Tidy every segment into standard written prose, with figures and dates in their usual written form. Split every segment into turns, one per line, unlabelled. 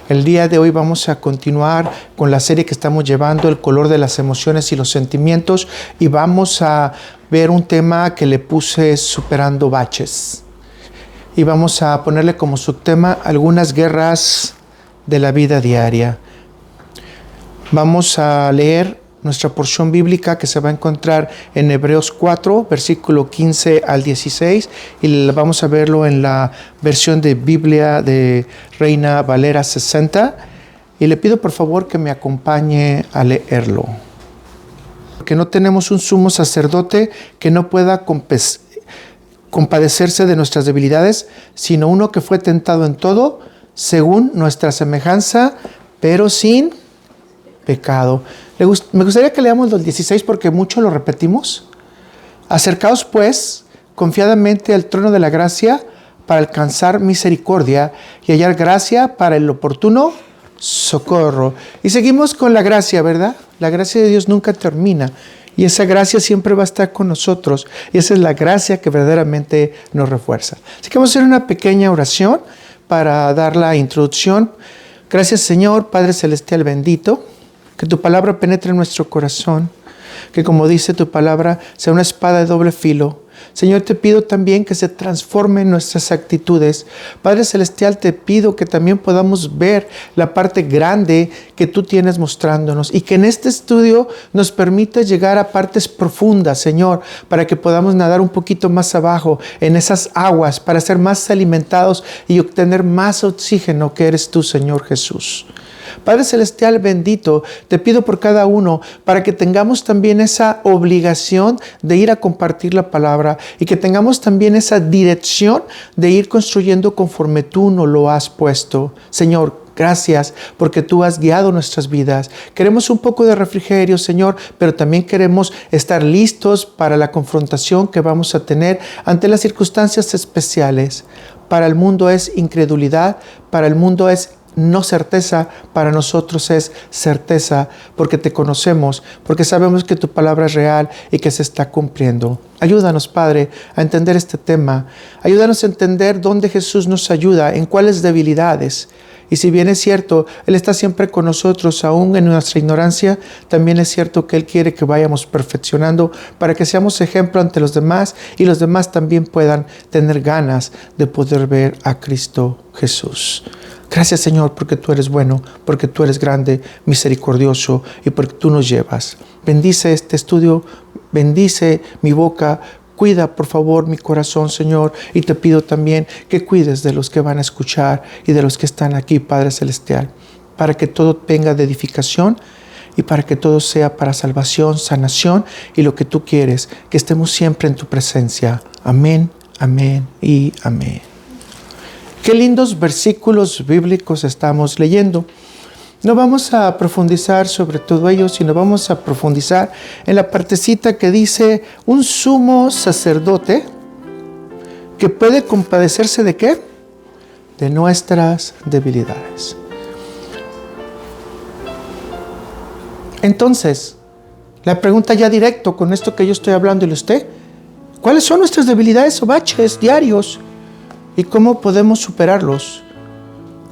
El día de hoy vamos a continuar con la serie que estamos llevando, el color de las emociones y los sentimientos, y vamos a ver un tema que le puse superando baches. Y vamos a ponerle como subtema algunas guerras de la vida diaria. Vamos a leer nuestra porción bíblica que se va a encontrar en Hebreos 4, versículo 15 al 16, y vamos a verlo en la versión de Biblia de Reina Valera 60, y le pido por favor que me acompañe a leerlo. Porque no tenemos un sumo sacerdote que no pueda compadecerse de nuestras debilidades, sino uno que fue tentado en todo, según nuestra semejanza, pero sin pecado. Me gustaría que leamos los 16 porque mucho lo repetimos. Acercaos pues confiadamente al trono de la gracia para alcanzar misericordia y hallar gracia para el oportuno socorro. Y seguimos con la gracia, ¿verdad? La gracia de Dios nunca termina y esa gracia siempre va a estar con nosotros y esa es la gracia que verdaderamente nos refuerza. Así que vamos a hacer una pequeña oración para dar la introducción. Gracias, Señor, Padre Celestial bendito, que tu palabra penetre en nuestro corazón, que como dice tu palabra, sea una espada de doble filo. Señor, te pido también que se transformen nuestras actitudes. Padre Celestial, te pido que también podamos ver la parte grande que tú tienes mostrándonos y que en este estudio nos permita llegar a partes profundas, Señor, para que podamos nadar un poquito más abajo en esas aguas, para ser más alimentados y obtener más oxígeno que eres tú, Señor Jesús. Padre Celestial bendito, te pido por cada uno para que tengamos también esa obligación de ir a compartir la palabra y que tengamos también esa dirección de ir construyendo conforme tú nos lo has puesto. Señor, gracias porque tú has guiado nuestras vidas. Queremos un poco de refrigerio, Señor, pero también queremos estar listos para la confrontación que vamos a tener ante las circunstancias especiales. Para el mundo es incredulidad, para el mundo es no certeza, para nosotros es certeza, porque te conocemos, porque sabemos que tu palabra es real y que se está cumpliendo. Ayúdanos, Padre, a entender este tema. Ayúdanos a entender dónde Jesús nos ayuda, en cuáles debilidades. Y si bien es cierto, Él está siempre con nosotros, aún en nuestra ignorancia, también es cierto que Él quiere que vayamos perfeccionando para que seamos ejemplo ante los demás y los demás también puedan tener ganas de poder ver a Cristo Jesús. Gracias, Señor, porque tú eres bueno, porque tú eres grande, misericordioso y porque tú nos llevas. Bendice este estudio, bendice mi boca, cuida por favor mi corazón, Señor, y te pido también que cuides de los que van a escuchar y de los que están aquí, Padre Celestial, para que todo venga de edificación y para que todo sea para salvación, sanación y lo que tú quieres, que estemos siempre en tu presencia. Amén, amén y amén. Qué lindos versículos bíblicos estamos leyendo. No vamos a profundizar sobre todo ello, sino vamos a profundizar en la partecita que dice un sumo sacerdote que puede compadecerse ¿de qué? De nuestras debilidades. Entonces, la pregunta ya directo con esto que yo estoy hablando y usted, ¿cuáles son nuestras debilidades o baches diarios? ¿Y cómo podemos superarlos?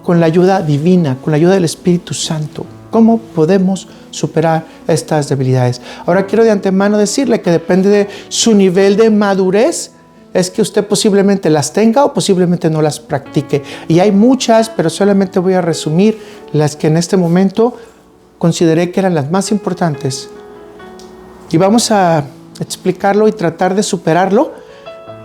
Con la ayuda divina, con la ayuda del Espíritu Santo. ¿Cómo podemos superar estas debilidades? Ahora quiero de antemano decirle que depende de su nivel de madurez, es que usted posiblemente las tenga o posiblemente no las practique. Y hay muchas, pero solamente voy a resumir las que en este momento consideré que eran las más importantes. Y vamos a explicarlo y tratar de superarlo.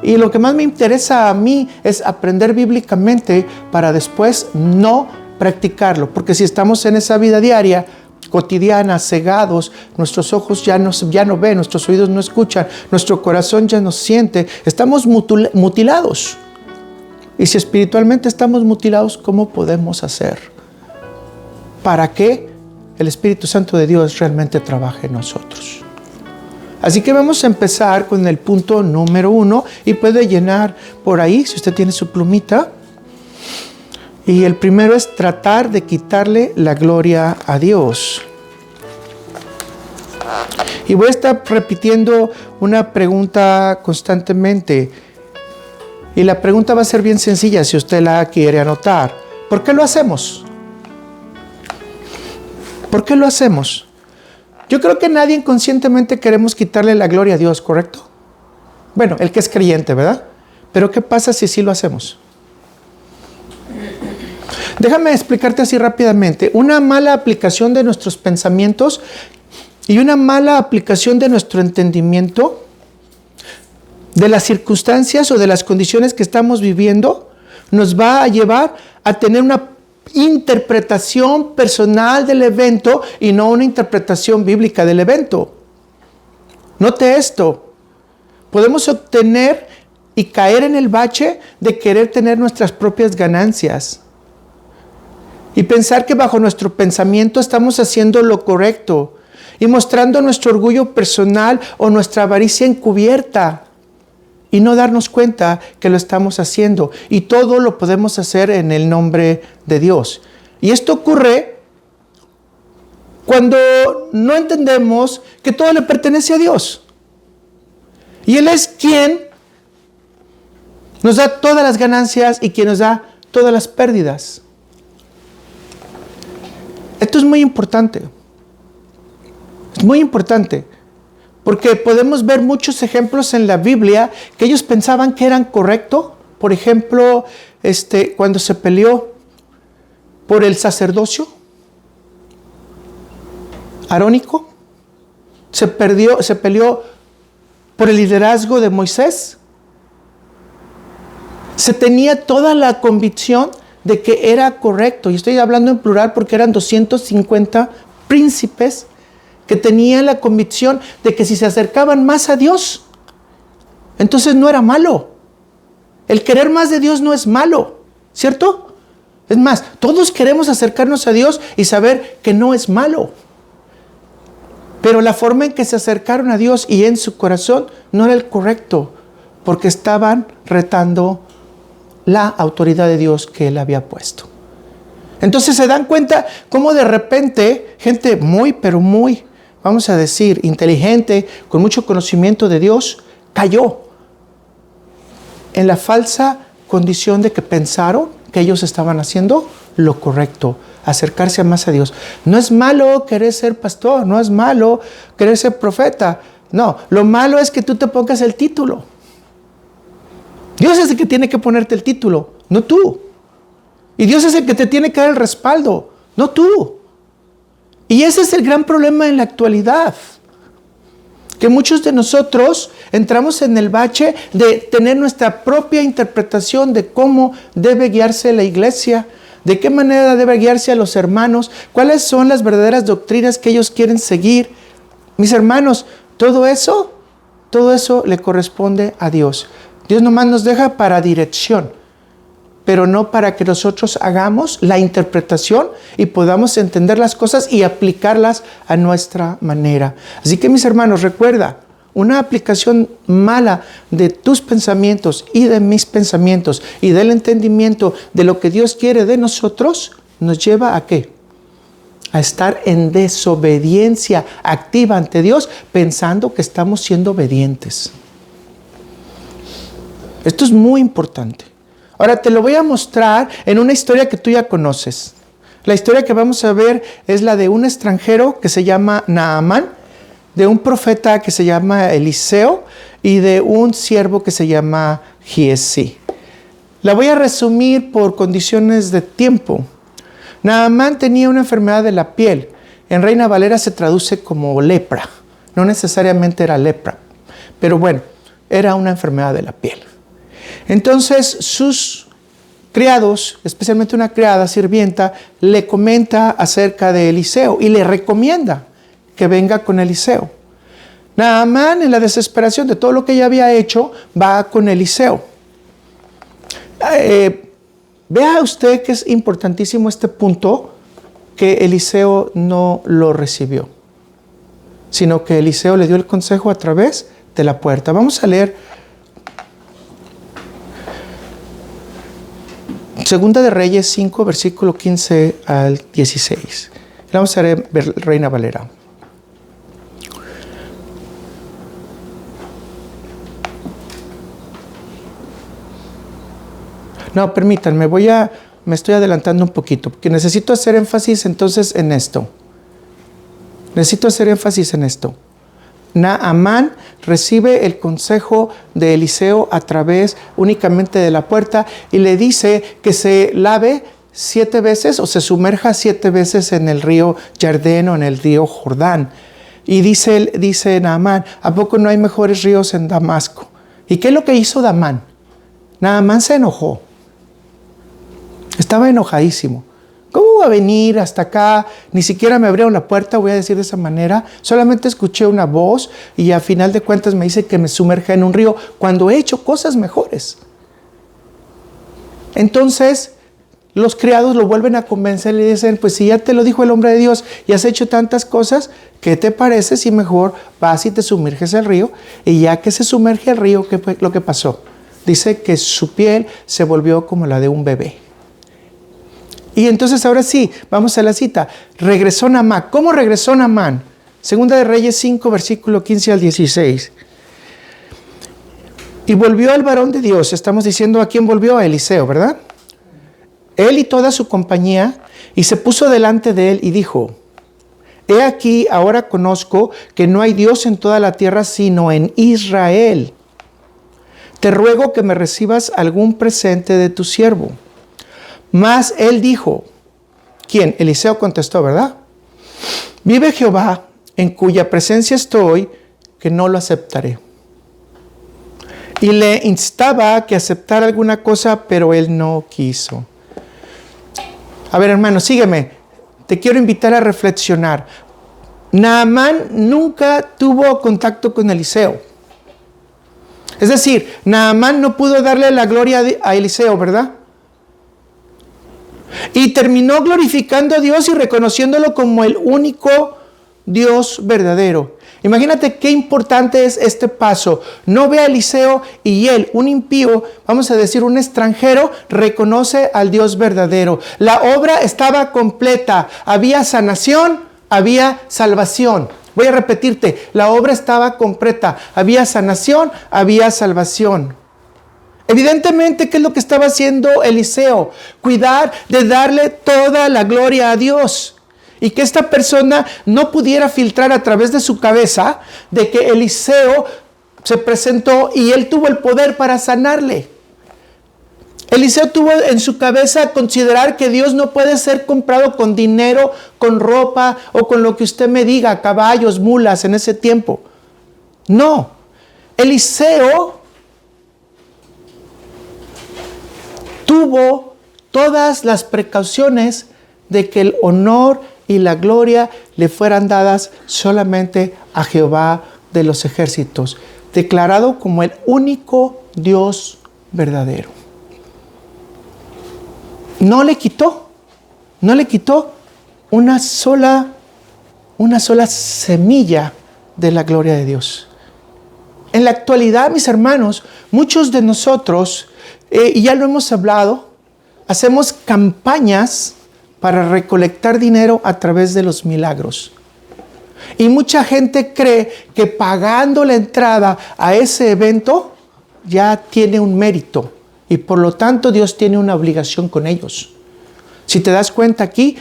Y lo que más me interesa a mí es aprender bíblicamente para después no practicarlo. Porque si estamos en esa vida diaria, cotidiana, cegados, nuestros ojos ya no ven, nuestros oídos no escuchan, nuestro corazón ya no siente, estamos mutilados. Y si espiritualmente estamos mutilados, ¿cómo podemos hacer para que el Espíritu Santo de Dios realmente trabaje en nosotros? Así que vamos a empezar con el punto número 1 y puede llenar por ahí, si usted tiene su plumita. Y el primero es tratar de quitarle la gloria a Dios. Y voy a estar repitiendo una pregunta constantemente. Y la pregunta va a ser bien sencilla si usted la quiere anotar. ¿Por qué lo hacemos? ¿Por qué lo hacemos? Yo creo que nadie inconscientemente queremos quitarle la gloria a Dios, ¿correcto? Bueno, el que es creyente, ¿verdad? Pero ¿qué pasa si sí lo hacemos? Déjame explicarte así rápidamente. Una mala aplicación de nuestros pensamientos y una mala aplicación de nuestro entendimiento de las circunstancias o de las condiciones que estamos viviendo nos va a llevar a tener una interpretación personal del evento y no una interpretación bíblica del evento. Note esto. Podemos obtener y caer en el bache de querer tener nuestras propias ganancias y pensar que bajo nuestro pensamiento estamos haciendo lo correcto y mostrando nuestro orgullo personal o nuestra avaricia encubierta y no darnos cuenta que lo estamos haciendo. Y todo lo podemos hacer en el nombre de Dios. Y esto ocurre cuando no entendemos que todo le pertenece a Dios. Y Él es quien nos da todas las ganancias y quien nos da todas las pérdidas. Esto es muy importante. Es muy importante. Porque podemos ver muchos ejemplos en la Biblia que ellos pensaban que eran correctos. Por ejemplo, cuando se peleó por el sacerdocio arónico, se peleó por el liderazgo de Moisés. Se tenía toda la convicción de que era correcto. Y estoy hablando en plural porque eran 250 príncipes que tenían la convicción de que si se acercaban más a Dios, entonces no era malo. El querer más de Dios no es malo, ¿cierto? Es más, todos queremos acercarnos a Dios y saber que no es malo. Pero la forma en que se acercaron a Dios y en su corazón no era el correcto, porque estaban retando la autoridad de Dios que Él había puesto. Entonces se dan cuenta cómo de repente gente muy, pero muy, vamos a decir, inteligente, con mucho conocimiento de Dios, cayó en la falsa condición de que pensaron que ellos estaban haciendo lo correcto, acercarse más a Dios. No es malo querer ser pastor, no es malo querer ser profeta. No, lo malo es que tú te pongas el título. Dios es el que tiene que ponerte el título, no tú. Y Dios es el que te tiene que dar el respaldo, no tú. Y ese es el gran problema en la actualidad. Que muchos de nosotros entramos en el bache de tener nuestra propia interpretación de cómo debe guiarse la iglesia, de qué manera debe guiarse a los hermanos, cuáles son las verdaderas doctrinas que ellos quieren seguir. Mis hermanos, todo eso le corresponde a Dios. Dios nomás nos deja para dirección, pero no para que nosotros hagamos la interpretación y podamos entender las cosas y aplicarlas a nuestra manera. Así que, mis hermanos, recuerda, una aplicación mala de tus pensamientos y de mis pensamientos y del entendimiento de lo que Dios quiere de nosotros, nos lleva ¿a qué? A estar en desobediencia activa ante Dios, pensando que estamos siendo obedientes. Esto es muy importante. Ahora te lo voy a mostrar en una historia que tú ya conoces. La historia que vamos a ver es la de un extranjero que se llama Naamán, de un profeta que se llama Eliseo y de un siervo que se llama Giesi. La voy a resumir por condiciones de tiempo. Naamán tenía una enfermedad de la piel. En Reina Valera se traduce como lepra. No necesariamente era lepra, pero bueno, era una enfermedad de la piel. Entonces sus criados, especialmente una criada sirvienta, le comenta acerca de Eliseo y le recomienda que venga con Eliseo. Naamán, en la desesperación de todo lo que ella había hecho, va con Eliseo. Vea usted que es importantísimo este punto, que Eliseo no lo recibió, sino que Eliseo le dio el consejo a través de la puerta. Vamos a leer Segunda de Reyes 5, versículo 15 al 16. Vamos a ver Reina Valera. No, permítanme, me estoy adelantando un poquito, porque necesito hacer énfasis entonces en esto. Necesito hacer énfasis en esto. Naamán recibe el consejo de Eliseo a través únicamente de la puerta y le dice que se lave 7 veces o se sumerja 7 veces en el río Jardén o en el río Jordán. Y dice Naamán, ¿a poco no hay mejores ríos en Damasco? ¿Y qué es lo que hizo Naamán? Naamán se enojó. Estaba enojadísimo. ¿Cómo va a venir hasta acá? Ni siquiera me abrieron la puerta, voy a decir de esa manera. Solamente escuché una voz y a final de cuentas me dice que me sumerja en un río cuando he hecho cosas mejores. Entonces, los criados lo vuelven a convencer y le dicen, pues si ya te lo dijo el hombre de Dios y has hecho tantas cosas, ¿qué te parece si mejor vas y te sumerges al río? Y ya que se sumerge al río, ¿qué fue lo que pasó? Dice que su piel se volvió como la de un bebé. Y entonces ahora sí, vamos a la cita. Regresó Naamán. ¿Cómo regresó Naamán? Segunda de Reyes 5, versículo 15 al 16. Y volvió el varón de Dios. Estamos diciendo a quién volvió, a Eliseo, ¿verdad? Él y toda su compañía, y se puso delante de él y dijo, he aquí, ahora conozco que no hay Dios en toda la tierra sino en Israel. Te ruego que me recibas algún presente de tu siervo. Mas él dijo, ¿quién? Eliseo contestó, ¿verdad? Vive Jehová, en cuya presencia estoy, que no lo aceptaré. Y le instaba a que aceptara alguna cosa, pero él no quiso. A ver, hermano, sígueme. Te quiero invitar a reflexionar. Naamán nunca tuvo contacto con Eliseo. Es decir, Naamán no pudo darle la gloria a Eliseo, ¿verdad? Y terminó glorificando a Dios y reconociéndolo como el único Dios verdadero. Imagínate qué importante es este paso. No ve a Eliseo y él, un impío, vamos a decir un extranjero, reconoce al Dios verdadero. La obra estaba completa. Había sanación, había salvación. Voy a repetirte, la obra estaba completa. Había sanación, había salvación. Evidentemente, ¿qué es lo que estaba haciendo Eliseo? Cuidar de darle toda la gloria a Dios. Y que esta persona no pudiera filtrar a través de su cabeza de que Eliseo se presentó y él tuvo el poder para sanarle. Eliseo tuvo en su cabeza considerar que Dios no puede ser comprado con dinero, con ropa o con lo que usted me diga, caballos, mulas en ese tiempo. No, Eliseo tuvo todas las precauciones de que el honor y la gloria le fueran dadas solamente a Jehová de los ejércitos, declarado como el único Dios verdadero. No le quitó una sola semilla de la gloria de Dios. En la actualidad, mis hermanos, muchos de nosotros, y ya lo hemos hablado, hacemos campañas para recolectar dinero a través de los milagros. Y mucha gente cree que pagando la entrada a ese evento ya tiene un mérito. Y por lo tanto Dios tiene una obligación con ellos. Si te das cuenta aquí,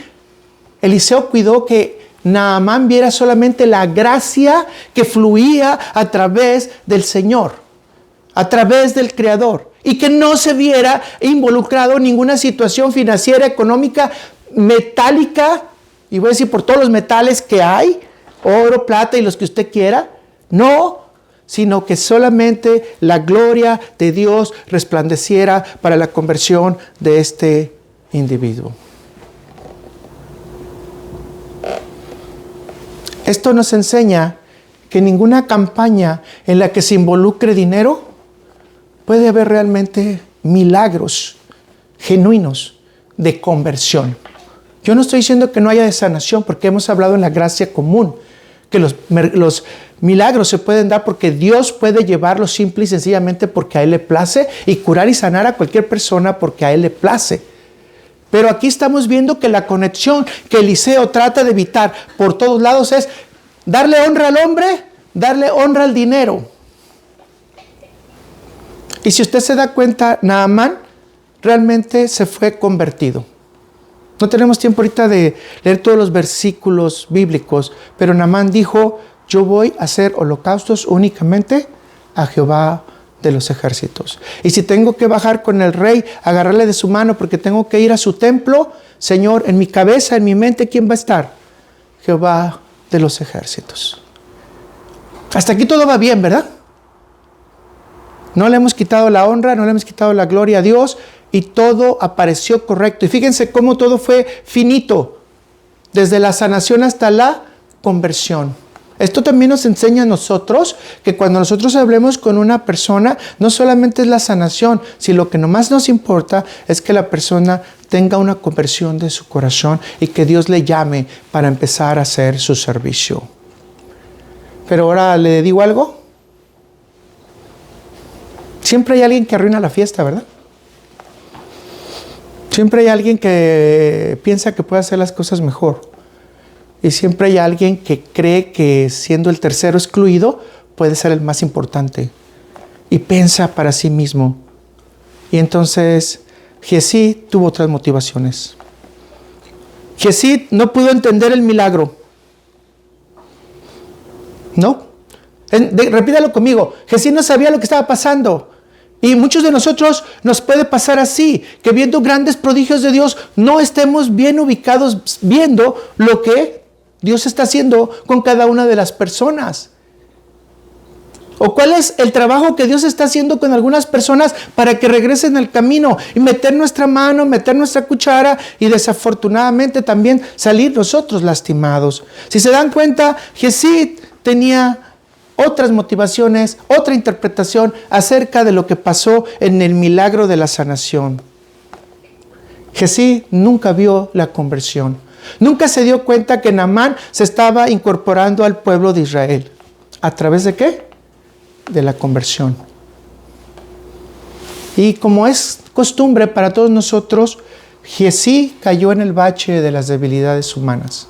Eliseo cuidó que Naamán viera solamente la gracia que fluía a través del Señor, a través del Creador. Y que no se viera involucrado en ninguna situación financiera, económica, metálica, y voy a decir por todos los metales que hay, oro, plata y los que usted quiera. No, sino que solamente la gloria de Dios resplandeciera para la conversión de este individuo. Esto nos enseña que ninguna campaña en la que se involucre dinero puede haber realmente milagros genuinos de conversión. Yo no estoy diciendo que no haya de sanación, porque hemos hablado en la gracia común, que los milagros se pueden dar porque Dios puede llevarlos simple y sencillamente porque a Él le place, y curar y sanar a cualquier persona porque a Él le place. Pero aquí estamos viendo que la conexión que Eliseo trata de evitar por todos lados es darle honra al hombre, darle honra al dinero. Y si usted se da cuenta, Naamán realmente se fue convertido. No tenemos tiempo ahorita de leer todos los versículos bíblicos, pero Naamán dijo, yo voy a hacer holocaustos únicamente a Jehová de los ejércitos. Y si tengo que bajar con el rey, agarrarle de su mano porque tengo que ir a su templo, Señor, en mi cabeza, en mi mente, ¿quién va a estar? Jehová de los ejércitos. Hasta aquí todo va bien, ¿verdad? No le hemos quitado la honra, no le hemos quitado la gloria a Dios y todo apareció correcto. Y fíjense cómo todo fue finito, desde la sanación hasta la conversión. Esto también nos enseña a nosotros que cuando nosotros hablemos con una persona, no solamente es la sanación, sino lo que nomás nos importa es que la persona tenga una conversión de su corazón y que Dios le llame para empezar a hacer su servicio. Pero ahora le digo algo. Siempre hay alguien que arruina la fiesta, ¿verdad? Siempre hay alguien que piensa que puede hacer las cosas mejor. Y siempre hay alguien que cree que siendo el tercero excluido puede ser el más importante. Y piensa para sí mismo. Y entonces Giezi tuvo otras motivaciones. Giezi no pudo entender el milagro. ¿No? Repítalo conmigo. Giezi no sabía lo que estaba pasando. Y muchos de nosotros nos puede pasar así, que viendo grandes prodigios de Dios, no estemos bien ubicados viendo lo que Dios está haciendo con cada una de las personas. O cuál es el trabajo que Dios está haciendo con algunas personas para que regresen al camino y meter nuestra mano, meter nuestra cuchara y desafortunadamente también salir nosotros lastimados. Si se dan cuenta, Giezi tenía otras motivaciones, otra interpretación acerca de lo que pasó en el milagro de la sanación. Giezi nunca vio la conversión. Nunca se dio cuenta que Naamán se estaba incorporando al pueblo de Israel. ¿A través de qué? De la conversión. Y como es costumbre para todos nosotros, Giezi cayó en el bache de las debilidades humanas.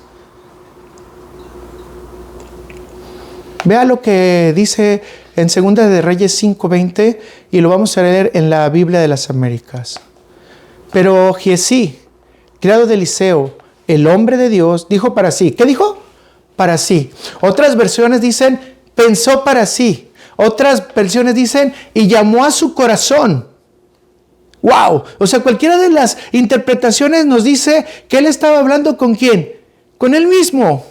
Vea lo que dice en 2 de Reyes 5:20 y lo vamos a leer en la Biblia de las Américas. Pero Giezi, criado de Eliseo, el hombre de Dios, dijo para sí. ¿Qué dijo? Para sí. Otras versiones dicen, pensó para sí. Otras versiones dicen, y llamó a su corazón. ¡Wow! O sea, cualquiera de las interpretaciones nos dice que él estaba hablando ¿con quién? Con él mismo.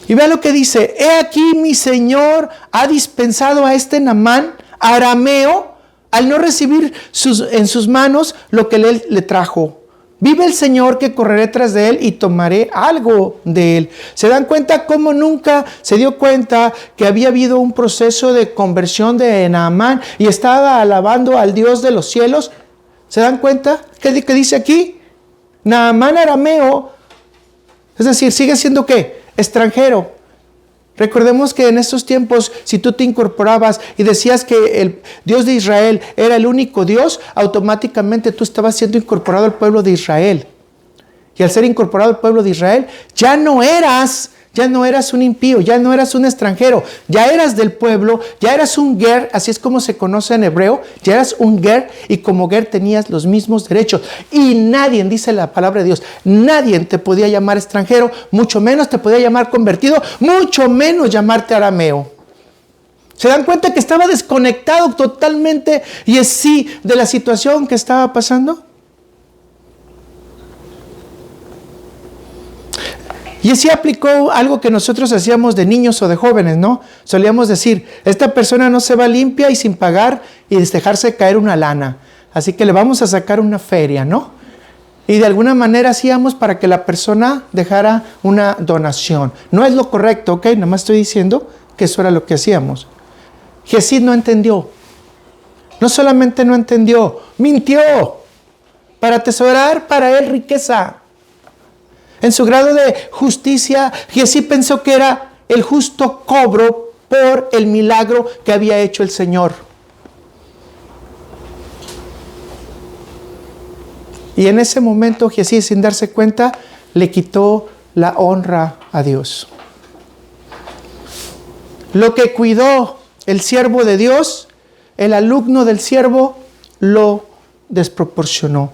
Y vea lo que dice, he aquí mi Señor ha dispensado a este Naamán arameo al no recibir en sus manos lo que él le trajo. Vive el Señor que correré tras de él y tomaré algo de él. ¿Se dan cuenta cómo nunca se dio cuenta que había habido un proceso de conversión de Naamán y estaba alabando al Dios de los cielos? ¿Se dan cuenta? ¿Qué dice aquí? Naamán arameo, es decir, sigue siendo ¿qué? Extranjero. Recordemos que en estos tiempos, si tú te incorporabas y decías que el Dios de Israel era el único Dios, automáticamente tú estabas siendo incorporado al pueblo de Israel. Y al ser incorporado al pueblo de Israel, ya no eras un impío, ya no eras un extranjero, ya eras del pueblo, ya eras un ger, así es como se conoce en hebreo, ya eras un ger y como ger tenías los mismos derechos. Y nadie, dice la palabra de Dios, nadie te podía llamar extranjero, mucho menos te podía llamar convertido, mucho menos llamarte arameo. ¿Se dan cuenta que estaba desconectado totalmente y así de la situación que estaba pasando? Y así aplicó algo que nosotros hacíamos de niños o de jóvenes, ¿no? Solíamos decir, esta persona no se va limpia y sin pagar y dejarse caer una lana. Así que le vamos a sacar una feria, ¿no? Y de alguna manera hacíamos para que la persona dejara una donación. No es lo correcto, ¿ok? Nada más estoy diciendo que eso era lo que hacíamos. Giezi no entendió. No solamente no entendió, mintió para atesorar para él riqueza. En su grado de justicia, Giezi pensó que era el justo cobro por el milagro que había hecho el Señor. Y en ese momento Giezi, sin darse cuenta, le quitó la honra a Dios. Lo que cuidó el siervo de Dios, el alumno del siervo, lo desproporcionó.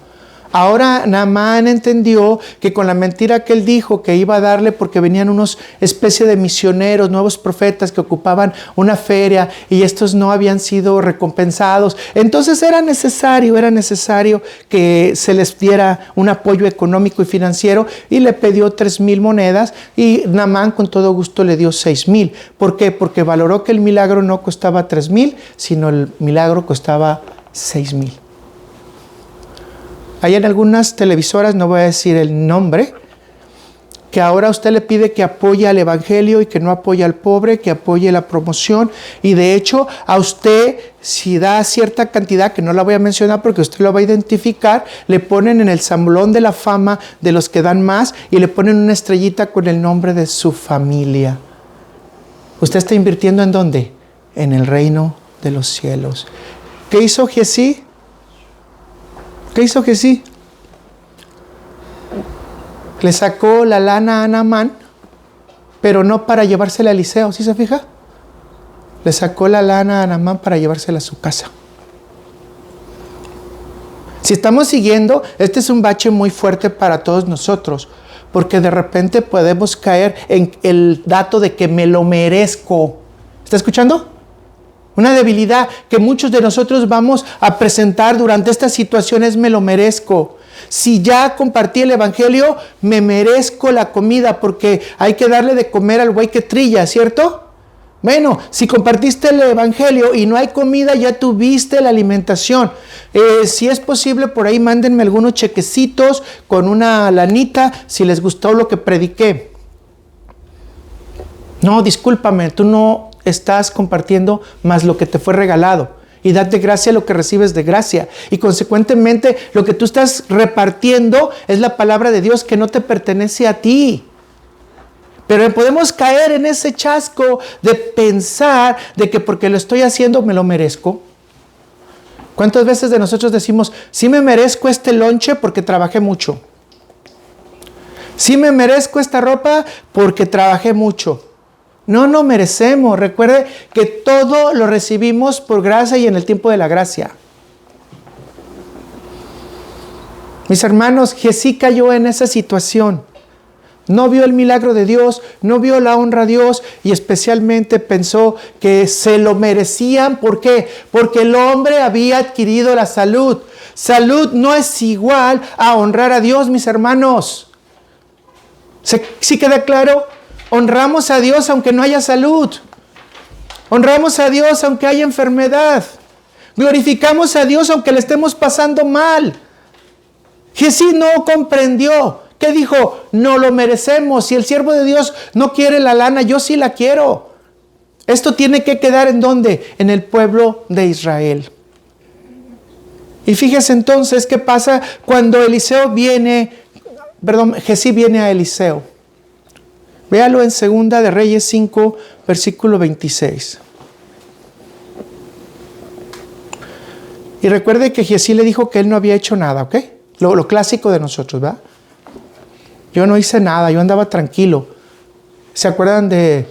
Ahora Naamán entendió que con la mentira que él dijo que iba a darle, porque venían unos especie de misioneros, nuevos profetas que ocupaban una feria y estos no habían sido recompensados. Entonces era necesario que se les diera un apoyo económico y financiero, y le pidió 3,000 monedas y Naamán con todo gusto le dio 6,000. ¿Por qué? Porque valoró que el milagro no costaba 3,000, sino el milagro costaba 6,000. Hay en algunas televisoras, no voy a decir el nombre, que ahora usted le pide que apoye al evangelio y que no apoye al pobre, que apoye la promoción. Y de hecho, a usted, si da cierta cantidad, que no la voy a mencionar porque usted lo va a identificar, le ponen en el salón de la fama de los que dan más y le ponen una estrellita con el nombre de su familia. ¿Usted está invirtiendo en dónde? En el reino de los cielos. ¿Qué hizo Giezi? ¿Qué hizo Giezi? Le sacó la lana a Naamán, pero no para llevársela a Eliseo, ¿sí se fija? Le sacó la lana a Naamán para llevársela a su casa. Si estamos siguiendo, este es un bache muy fuerte para todos nosotros, porque de repente podemos caer en el dato de que me lo merezco. ¿Está escuchando? Una debilidad que muchos de nosotros vamos a presentar durante estas situaciones: me lo merezco. Si ya compartí el evangelio, me merezco la comida, porque hay que darle de comer al buey que trilla, ¿cierto? Bueno, si compartiste el evangelio y no hay comida, ya tuviste la alimentación. Si es posible, por ahí mándenme algunos chequecitos con una lanita si les gustó lo que prediqué. No, discúlpame, tú no estás compartiendo más lo que te fue regalado. Y date gracia lo que recibes de gracia. Y consecuentemente lo que tú estás repartiendo es la palabra de Dios que no te pertenece a ti. Pero podemos caer en ese chasco de pensar de que porque lo estoy haciendo me lo merezco. ¿Cuántas veces de nosotros decimos: sí me merezco este lonche porque trabajé mucho? Sí me merezco esta ropa porque trabajé mucho. No merecemos. Recuerde que todo lo recibimos por gracia y en el tiempo de la gracia. Mis hermanos, Giezi cayó en esa situación. No vio el milagro de Dios, no vio la honra a Dios, y especialmente pensó que se lo merecían. ¿Por qué? Porque el hombre había adquirido la salud. Salud no es igual a honrar a Dios, mis hermanos. ¿Sí queda claro? Honramos a Dios aunque no haya salud. Honramos a Dios aunque haya enfermedad. Glorificamos a Dios aunque le estemos pasando mal. Giezi no comprendió. ¿Qué dijo? No lo merecemos. Si el siervo de Dios no quiere la lana, yo sí la quiero. Esto tiene que quedar ¿en dónde? En el pueblo de Israel. Y fíjese entonces qué pasa cuando Giezi viene a Eliseo. Véalo en 2 de Reyes 5, versículo 26. Y recuerde que Giezi le dijo que él no había hecho nada, ¿ok? Lo clásico de nosotros, ¿verdad? Yo no hice nada, yo andaba tranquilo. ¿Se acuerdan de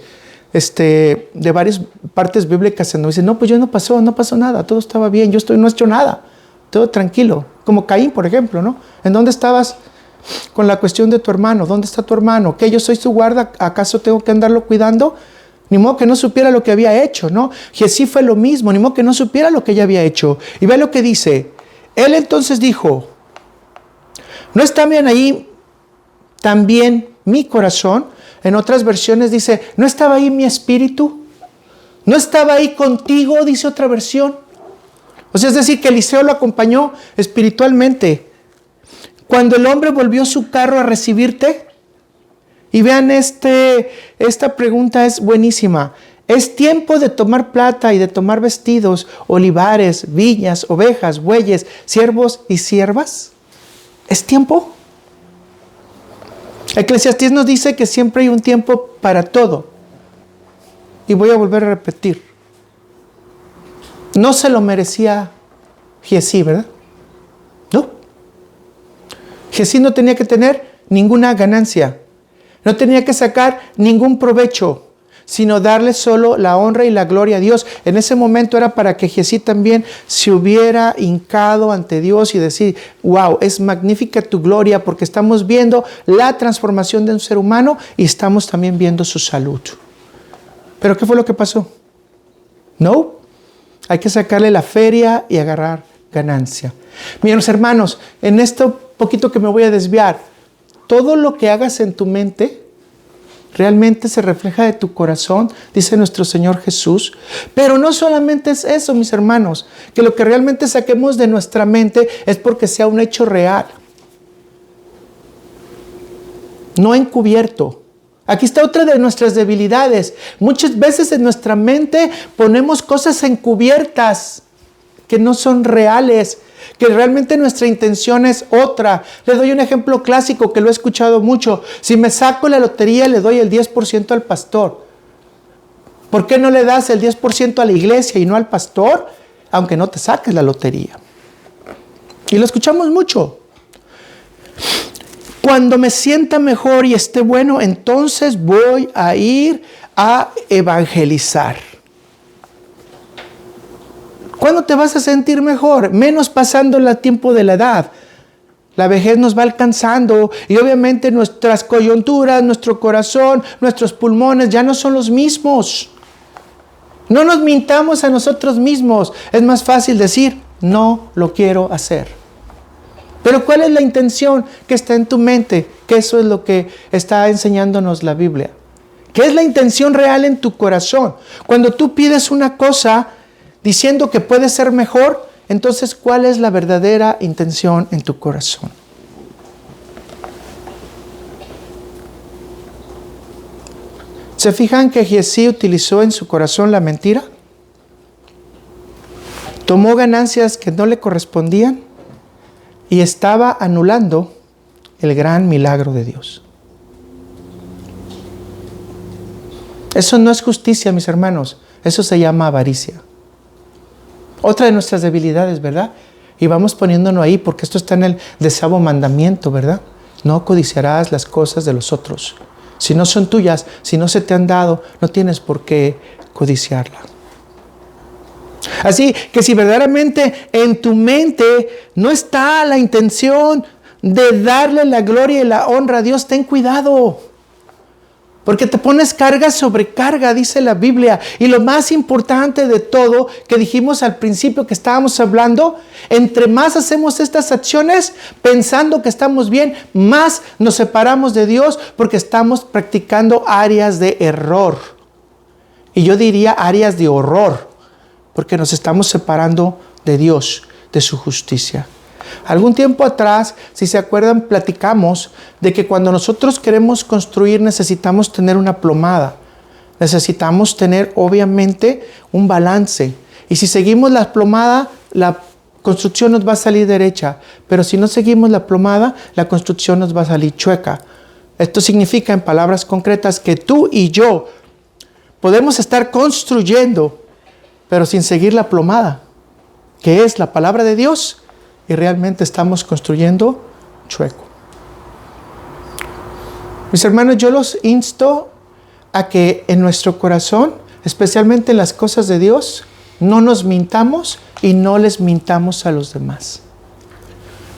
varias partes bíblicas en donde dicen: no, pues no pasó nada, todo estaba bien, no he hecho nada, todo tranquilo? Como Caín, por ejemplo, ¿no? ¿En dónde estabas con la cuestión de tu hermano? ¿Dónde está tu hermano? ¿Qué, yo soy su guarda? ¿Acaso tengo que andarlo cuidando? Ni modo que no supiera lo que había hecho, ¿no? Giezi fue lo mismo, ni modo que no supiera lo que ella había hecho. Y ve lo que dice. Él entonces dijo: ¿no está bien ahí también mi corazón? En otras versiones dice: ¿no estaba ahí mi espíritu? ¿No estaba ahí contigo? Dice otra versión. O sea, es decir, que Eliseo lo acompañó espiritualmente. Cuando el hombre volvió su carro a recibirte. Y vean, esta pregunta es buenísima. ¿Es tiempo de tomar plata y de tomar vestidos, olivares, viñas, ovejas, bueyes, siervos y siervas? ¿Es tiempo? Eclesiastés nos dice que siempre hay un tiempo para todo. Y voy a volver a repetir. No se lo merecía Giezi, ¿verdad? No. Giezi no tenía que tener ninguna ganancia. No tenía que sacar ningún provecho. sino darle solo la honra y la gloria a Dios. En ese momento era para que Giezi también se hubiera hincado ante Dios y decir, wow, es magnífica tu gloria, porque estamos viendo la transformación de un ser humano y estamos también viendo su salud. ¿Pero qué fue lo que pasó? No, hay que sacarle la feria y agarrar ganancia. Mis hermanos, en esto poquito que me voy a desviar, todo lo que hagas en tu mente realmente se refleja de tu corazón, dice nuestro Señor Jesús. Pero no solamente es eso, mis hermanos, que lo que realmente saquemos de nuestra mente es porque sea un hecho real, no encubierto. Aquí está otra de nuestras debilidades. Muchas veces en nuestra mente ponemos cosas encubiertas que no son reales, que realmente nuestra intención es otra. Les doy un ejemplo clásico que lo he escuchado mucho. Si me saco la lotería, le doy el 10% al pastor. ¿Por qué no le das el 10% a la iglesia y no al pastor? Aunque no te saques la lotería. Y lo escuchamos mucho. Cuando me sienta mejor y esté bueno, entonces voy a ir a evangelizar. ¿Cuándo te vas a sentir mejor? Menos pasando el tiempo de la edad. La vejez nos va alcanzando y obviamente nuestras coyunturas, nuestro corazón, nuestros pulmones ya no son los mismos. No nos mintamos a nosotros mismos. Es más fácil decir, no lo quiero hacer. Pero ¿cuál es la intención que está en tu mente? Que eso es lo que está enseñándonos la Biblia. ¿Qué es la intención real en tu corazón? Cuando tú pides una cosa diciendo que puede ser mejor, entonces ¿cuál es la verdadera intención en tu corazón? ¿Se fijan que Giezi utilizó en su corazón la mentira? Tomó ganancias que no le correspondían y estaba anulando el gran milagro de Dios. Eso no es justicia, mis hermanos. Eso se llama avaricia. Otra de nuestras debilidades, ¿verdad? Y vamos poniéndonos ahí porque esto está en el 10º mandamiento, ¿verdad? No codiciarás las cosas de los otros. Si no son tuyas, si no se te han dado, no tienes por qué codiciarla. Así que si verdaderamente en tu mente no está la intención de darle la gloria y la honra a Dios, ten cuidado. Porque te pones carga sobre carga, dice la Biblia. Y lo más importante de todo, que dijimos al principio que estábamos hablando, entre más hacemos estas acciones pensando que estamos bien, más nos separamos de Dios porque estamos practicando áreas de error. Y yo diría áreas de horror, porque nos estamos separando de Dios, de su justicia. Algún tiempo atrás, si se acuerdan, platicamos de que cuando nosotros queremos construir necesitamos tener una plomada. Necesitamos tener obviamente un balance. Y si seguimos la plomada, la construcción nos va a salir derecha. Pero si no seguimos la plomada, la construcción nos va a salir chueca. Esto significa, en palabras concretas, que tú y yo podemos estar construyendo, pero sin seguir la plomada, que es la palabra de Dios. Y realmente estamos construyendo chueco. Mis hermanos, yo los insto a que en nuestro corazón, especialmente en las cosas de Dios, no nos mintamos y no les mintamos a los demás.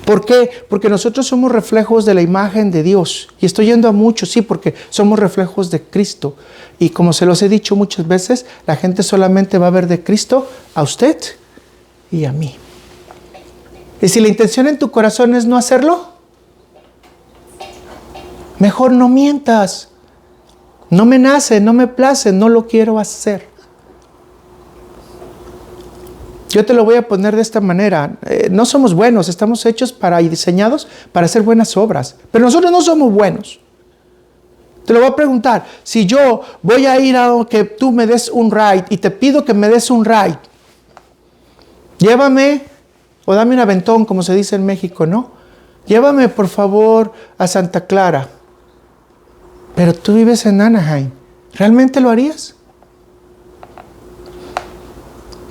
¿Por qué? Porque nosotros somos reflejos de la imagen de Dios. Y estoy yendo a muchos, sí, porque somos reflejos de Cristo. Y como se los he dicho muchas veces, la gente solamente va a ver de Cristo a usted y a mí. Y si la intención en tu corazón es no hacerlo, mejor no mientas. No me nace, no me place, no lo quiero hacer. Yo te lo voy a poner de esta manera. No somos buenos, estamos hechos y diseñados para hacer buenas obras. Pero nosotros no somos buenos. Te lo voy a preguntar. Si yo voy a ir a que tú me des un ride y te pido que me des un ride, llévame o dame un aventón, como se dice en México, ¿no? Llévame, por favor, a Santa Clara. Pero tú vives en Anaheim. ¿Realmente lo harías?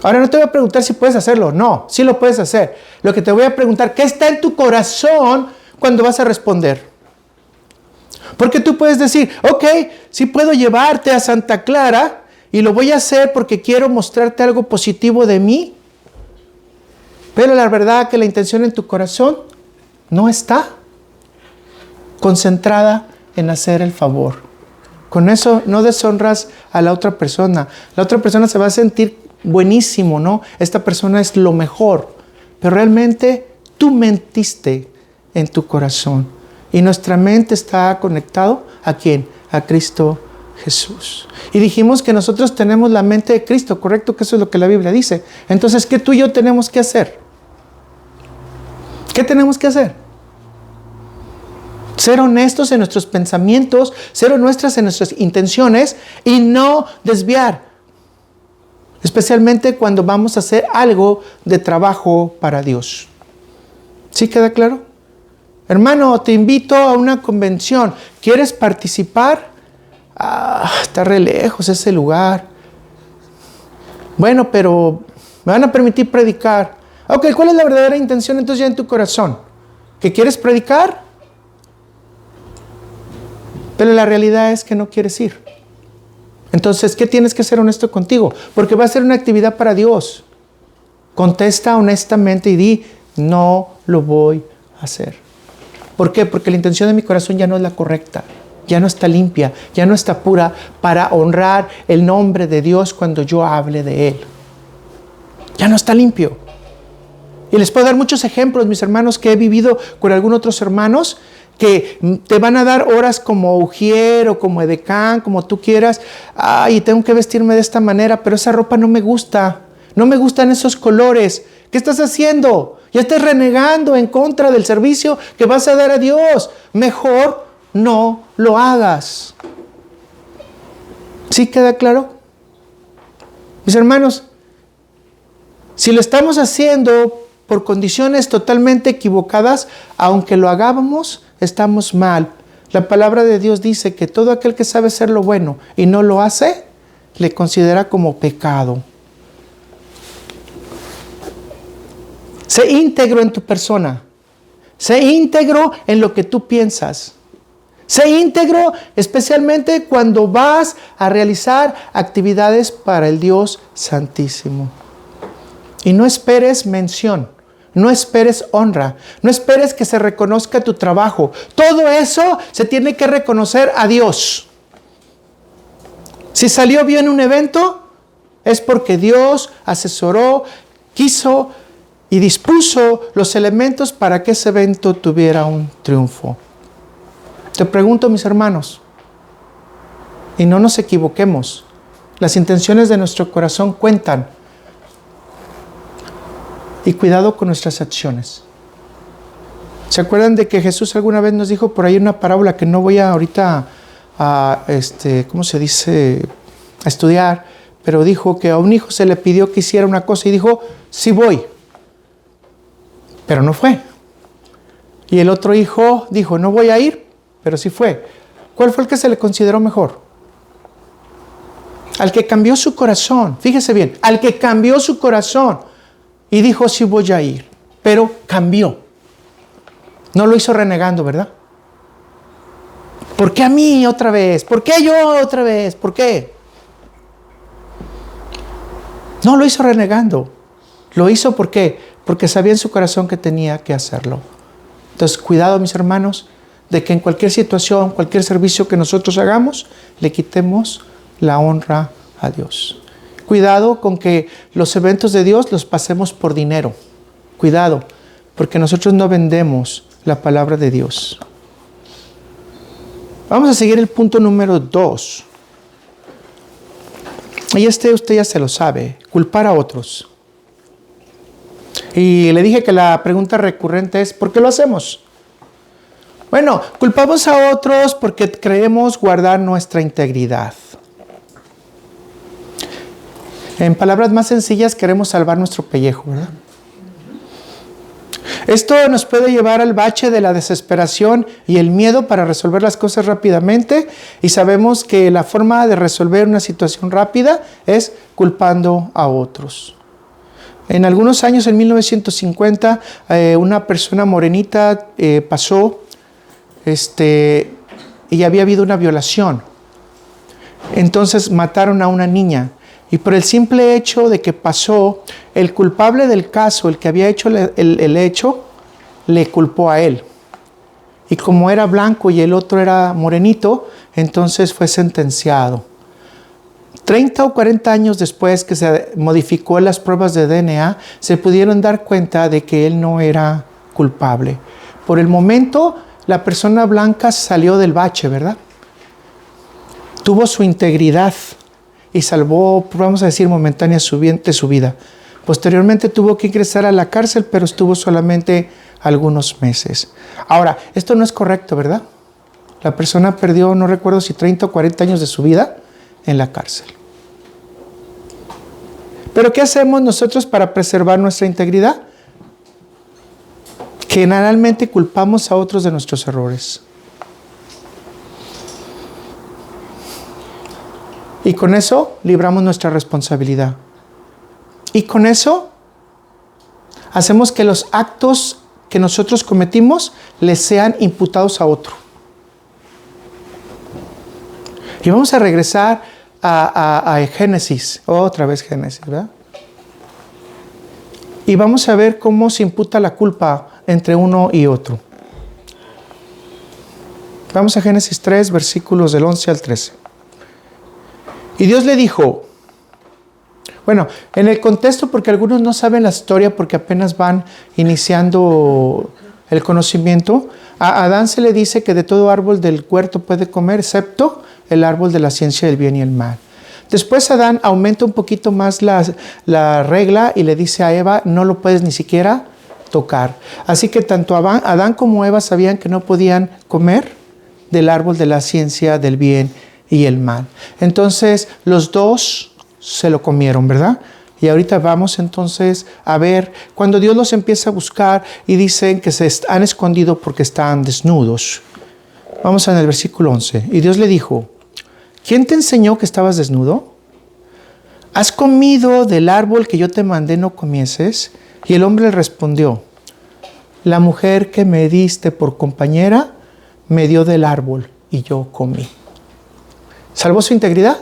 Ahora no te voy a preguntar si puedes hacerlo. No, sí lo puedes hacer. Lo que te voy a preguntar, ¿qué está en tu corazón cuando vas a responder? Porque tú puedes decir, ok, sí puedo llevarte a Santa Clara y lo voy a hacer porque quiero mostrarte algo positivo de mí. Pero la verdad que la intención en tu corazón no está concentrada en hacer el favor. Con eso no deshonras a la otra persona. La otra persona se va a sentir buenísimo, ¿no? Esta persona es lo mejor. Pero realmente tú mentiste en tu corazón. Y nuestra mente está conectado ¿a quién? A Cristo Jesús. Y dijimos que nosotros tenemos la mente de Cristo, ¿correcto? Que eso es lo que la Biblia dice. Entonces, ¿qué tú y yo tenemos que hacer? ¿Qué tenemos que hacer? Ser honestos en nuestros pensamientos, ser honestos en nuestras intenciones y no desviar. Especialmente cuando vamos a hacer algo de trabajo para Dios. ¿Sí queda claro? Hermano, te invito a una convención. ¿Quieres participar? Está re lejos ese lugar. Bueno, pero me van a permitir predicar. Ok, ¿cuál es la verdadera intención entonces ya en tu corazón? ¿Que quieres predicar? Pero la realidad es que no quieres ir. Entonces, ¿qué tienes que ser honesto contigo? Porque va a ser una actividad para Dios. Contesta honestamente y di, no lo voy a hacer. ¿Por qué? Porque la intención de mi corazón ya no es la correcta. Ya no está limpia, ya no está pura para honrar el nombre de Dios cuando yo hable de Él. Ya no está limpio. Y les puedo dar muchos ejemplos, mis hermanos, que he vivido con algunos otros hermanos que te van a dar horas como ujier o como edecán, como tú quieras. Ay, tengo que vestirme de esta manera, pero esa ropa no me gusta. No me gustan esos colores. ¿Qué estás haciendo? Ya estás renegando en contra del servicio que vas a dar a Dios. Mejor no lo hagas. ¿Sí queda claro? Mis hermanos, si lo estamos haciendo por condiciones totalmente equivocadas, aunque lo hagamos, estamos mal. La palabra de Dios dice que todo aquel que sabe hacer lo bueno y no lo hace, le considera como pecado. Sé íntegro en tu persona. Sé íntegro en lo que tú piensas. Sé íntegro especialmente cuando vas a realizar actividades para el Dios Santísimo. Y no esperes mención. No esperes honra, no esperes que se reconozca tu trabajo. Todo eso se tiene que reconocer a Dios. Si salió bien un evento, es porque Dios asesoró, quiso y dispuso los elementos para que ese evento tuviera un triunfo. Te pregunto, mis hermanos, y no nos equivoquemos, las intenciones de nuestro corazón cuentan. Y cuidado con nuestras acciones. ¿Se acuerdan de que Jesús alguna vez nos dijo por ahí una parábola que no voy a ahorita a estudiar, pero dijo que a un hijo se le pidió que hiciera una cosa y dijo, sí voy, pero no fue. Y el otro hijo dijo, no voy a ir, pero sí fue. ¿Cuál fue el que se le consideró mejor? Al que cambió su corazón, fíjese bien, al que cambió su corazón. Y dijo, sí voy a ir, pero cambió. No lo hizo renegando, ¿verdad? ¿Por qué a mí otra vez? ¿Por qué yo otra vez? ¿Por qué? No lo hizo renegando. Lo hizo ¿por qué? Porque sabía en su corazón que tenía que hacerlo. Entonces, cuidado, mis hermanos, de que en cualquier situación, cualquier servicio que nosotros hagamos, le quitemos la honra a Dios. Cuidado con que los eventos de Dios los pasemos por dinero. Cuidado, porque nosotros no vendemos la palabra de Dios. Vamos a seguir el punto número 2. Y usted ya se lo sabe, culpar a otros. Y le dije que la pregunta recurrente es, ¿por qué lo hacemos? Bueno, culpamos a otros porque creemos guardar nuestra integridad. En palabras más sencillas, queremos salvar nuestro pellejo, ¿verdad? Esto nos puede llevar al bache de la desesperación y el miedo para resolver las cosas rápidamente. Y sabemos que la forma de resolver una situación rápida es culpando a otros. En algunos años, en 1950, una persona morenita pasó y había habido una violación. Entonces mataron a una niña. Y por el simple hecho de que pasó, el culpable del caso, el que había hecho el hecho, le culpó a él. Y como era blanco y el otro era morenito, entonces fue sentenciado. 30 o 40 años después que se modificó las pruebas de DNA, se pudieron dar cuenta de que él no era culpable. Por el momento, la persona blanca salió del bache, ¿verdad? Tuvo su integridad y salvó, vamos a decir, momentáneamente su vida. Posteriormente tuvo que ingresar a la cárcel, pero estuvo solamente algunos meses. Ahora, esto no es correcto, ¿verdad? La persona perdió, no recuerdo si 30 o 40 años de su vida en la cárcel. Pero ¿qué hacemos nosotros para preservar nuestra integridad? Generalmente culpamos a otros de nuestros errores. Y con eso libramos nuestra responsabilidad. Y con eso hacemos que los actos que nosotros cometimos les sean imputados a otro. Y vamos a regresar a Génesis, otra vez Génesis, ¿verdad? Y vamos a ver cómo se imputa la culpa entre uno y otro. Vamos a Génesis 3, versículos del 11 al 13. Y Dios le dijo, bueno, en el contexto, porque algunos no saben la historia porque apenas van iniciando el conocimiento, a Adán se le dice que de todo árbol del huerto puede comer, excepto el árbol de la ciencia del bien y el mal. Después Adán aumenta un poquito más la regla y le dice a Eva, no lo puedes ni siquiera tocar. Así que tanto Adán como Eva sabían que no podían comer del árbol de la ciencia del bien y el mal. Entonces los dos se lo comieron, ¿verdad? Y ahorita vamos entonces a ver cuando Dios los empieza a buscar y dicen que se han escondido porque estaban desnudos. Vamos en el versículo 11. Y Dios le dijo, ¿quién te enseñó que estabas desnudo? ¿Has comido del árbol que yo te mandé no comieses? Y el hombre le respondió, la mujer que me diste por compañera me dio del árbol y yo comí. ¿Salvó su integridad?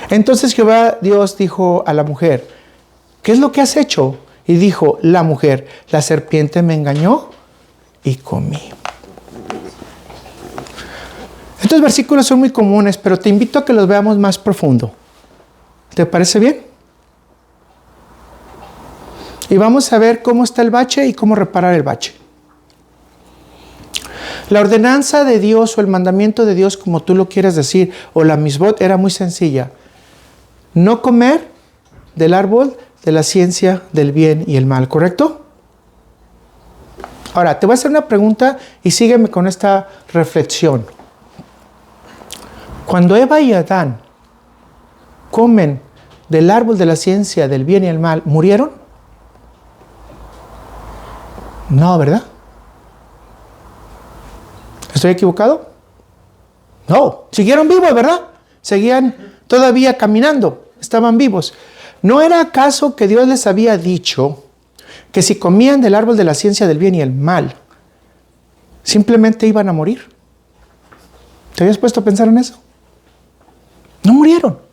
Entonces Jehová Dios dijo a la mujer, ¿qué es lo que has hecho? Y dijo la mujer, la serpiente me engañó y comí. Estos versículos son muy comunes, pero te invito a que los veamos más profundo. ¿Te parece bien? Y vamos a ver cómo está el bache y cómo reparar el bache. La ordenanza de Dios o el mandamiento de Dios, como tú lo quieras decir, o la misbot, era muy sencilla. No comer del árbol de la ciencia del bien y el mal, ¿correcto? Ahora, te voy a hacer una pregunta y sígueme con esta reflexión. Cuando Eva y Adán comen del árbol de la ciencia del bien y el mal, ¿murieron? No, ¿verdad? ¿Estoy equivocado? No, siguieron vivos, ¿verdad? Seguían todavía caminando, estaban vivos. ¿No era acaso que Dios les había dicho que si comían del árbol de la ciencia del bien y el mal, simplemente iban a morir? ¿Te habías puesto a pensar en eso? No murieron.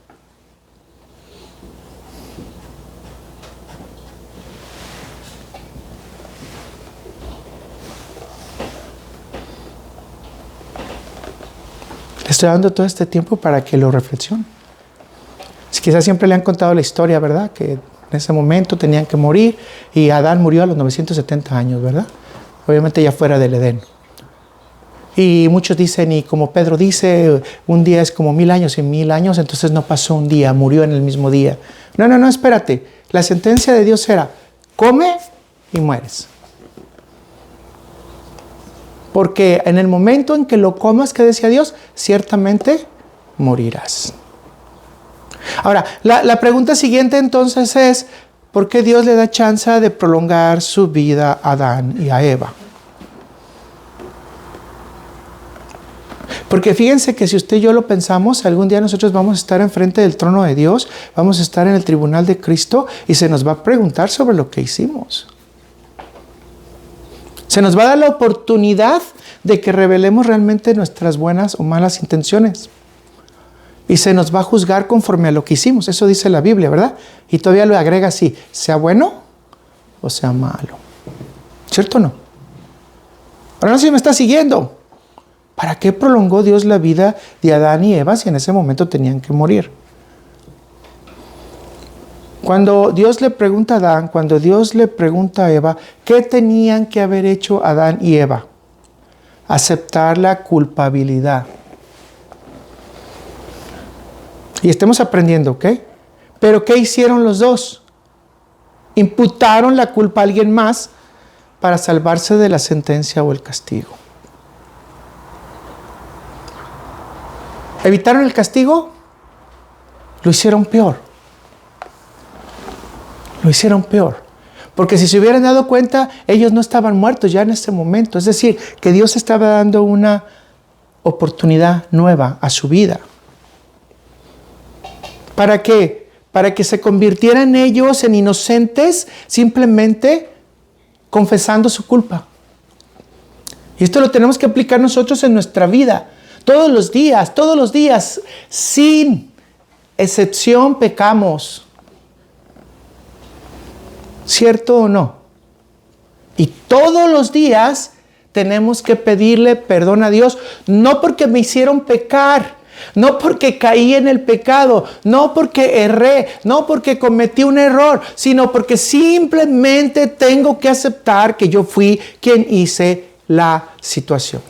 Le estoy dando todo este tiempo para que lo reflexionen. Quizás siempre le han contado la historia, ¿verdad? Que en ese momento tenían que morir y Adán murió a los 970 años, ¿verdad? Obviamente ya fuera del Edén. Y muchos dicen, y como Pedro dice, un día es como 1000 años y 1000 años, entonces no pasó un día, murió en el mismo día. No, espérate. La sentencia de Dios era, come y mueres. Porque en el momento en que lo comas, que decía Dios, ciertamente morirás. Ahora, la pregunta siguiente entonces es, ¿por qué Dios le da chance de prolongar su vida a Adán y a Eva? Porque fíjense que si usted y yo lo pensamos, algún día nosotros vamos a estar enfrente del trono de Dios, vamos a estar en el tribunal de Cristo y se nos va a preguntar sobre lo que hicimos. Se nos va a dar la oportunidad de que revelemos realmente nuestras buenas o malas intenciones. Y se nos va a juzgar conforme a lo que hicimos. Eso dice la Biblia, ¿verdad? Y todavía lo agrega así, sea bueno o sea malo. ¿Cierto o no? Ahora no sé si me está siguiendo. ¿Para qué prolongó Dios la vida de Adán y Eva si en ese momento tenían que morir? Cuando Dios le pregunta a Adán, cuando Dios le pregunta a Eva, ¿qué tenían que haber hecho Adán y Eva? Aceptar la culpabilidad. Y estemos aprendiendo, ¿ok? Pero ¿qué hicieron los dos? Imputaron la culpa a alguien más para salvarse de la sentencia o el castigo. ¿Evitaron el castigo? Lo hicieron peor. Lo hicieron peor. Porque si se hubieran dado cuenta, ellos no estaban muertos ya en ese momento. Es decir, que Dios estaba dando una oportunidad nueva a su vida. ¿Para qué? Para que se convirtieran ellos en inocentes simplemente confesando su culpa. Y esto lo tenemos que aplicar nosotros en nuestra vida. Todos los días, sin excepción pecamos. ¿Cierto o no? Y todos los días tenemos que pedirle perdón a Dios, no porque me hicieron pecar, no porque caí en el pecado, no porque erré, no porque cometí un error, sino porque simplemente tengo que aceptar que yo fui quien hice la situación.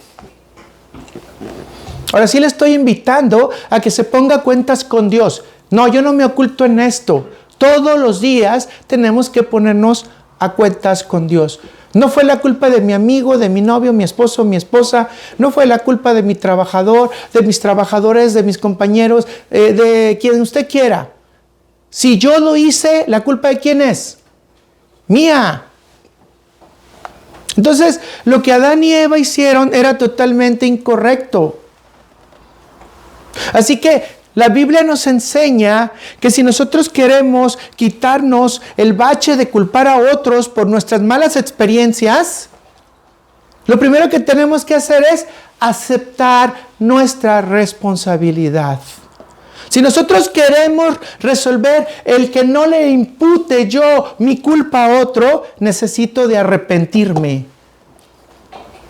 Ahora sí le estoy invitando a que se ponga cuentas con Dios. No, yo no me oculto en esto. Todos los días tenemos que ponernos a cuentas con Dios. No fue la culpa de mi amigo, de mi novio, mi esposo, mi esposa. No fue la culpa de mi trabajador, de mis trabajadores, de mis compañeros, de quien usted quiera. Si yo lo hice, ¿la culpa de quién es? Mía. Entonces, lo que Adán y Eva hicieron era totalmente incorrecto. Así que la Biblia nos enseña que si nosotros queremos quitarnos el bache de culpar a otros por nuestras malas experiencias, lo primero que tenemos que hacer es aceptar nuestra responsabilidad. Si nosotros queremos resolver el que no le impute yo mi culpa a otro, necesito de arrepentirme.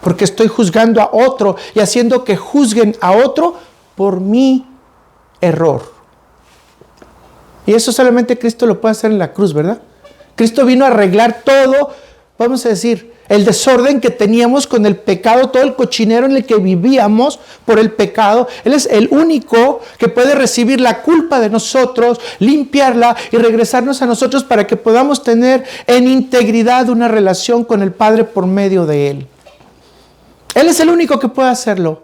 Porque estoy juzgando a otro y haciendo que juzguen a otro por mi error. Y eso solamente Cristo lo puede hacer en la cruz, ¿verdad? Cristo vino a arreglar todo, vamos a decir, el desorden que teníamos con el pecado, todo el cochinero en el que vivíamos por el pecado. Él es el único que puede recibir la culpa de nosotros, limpiarla y regresarnos a nosotros para que podamos tener en integridad una relación con el Padre por medio de Él. Él es el único que puede hacerlo.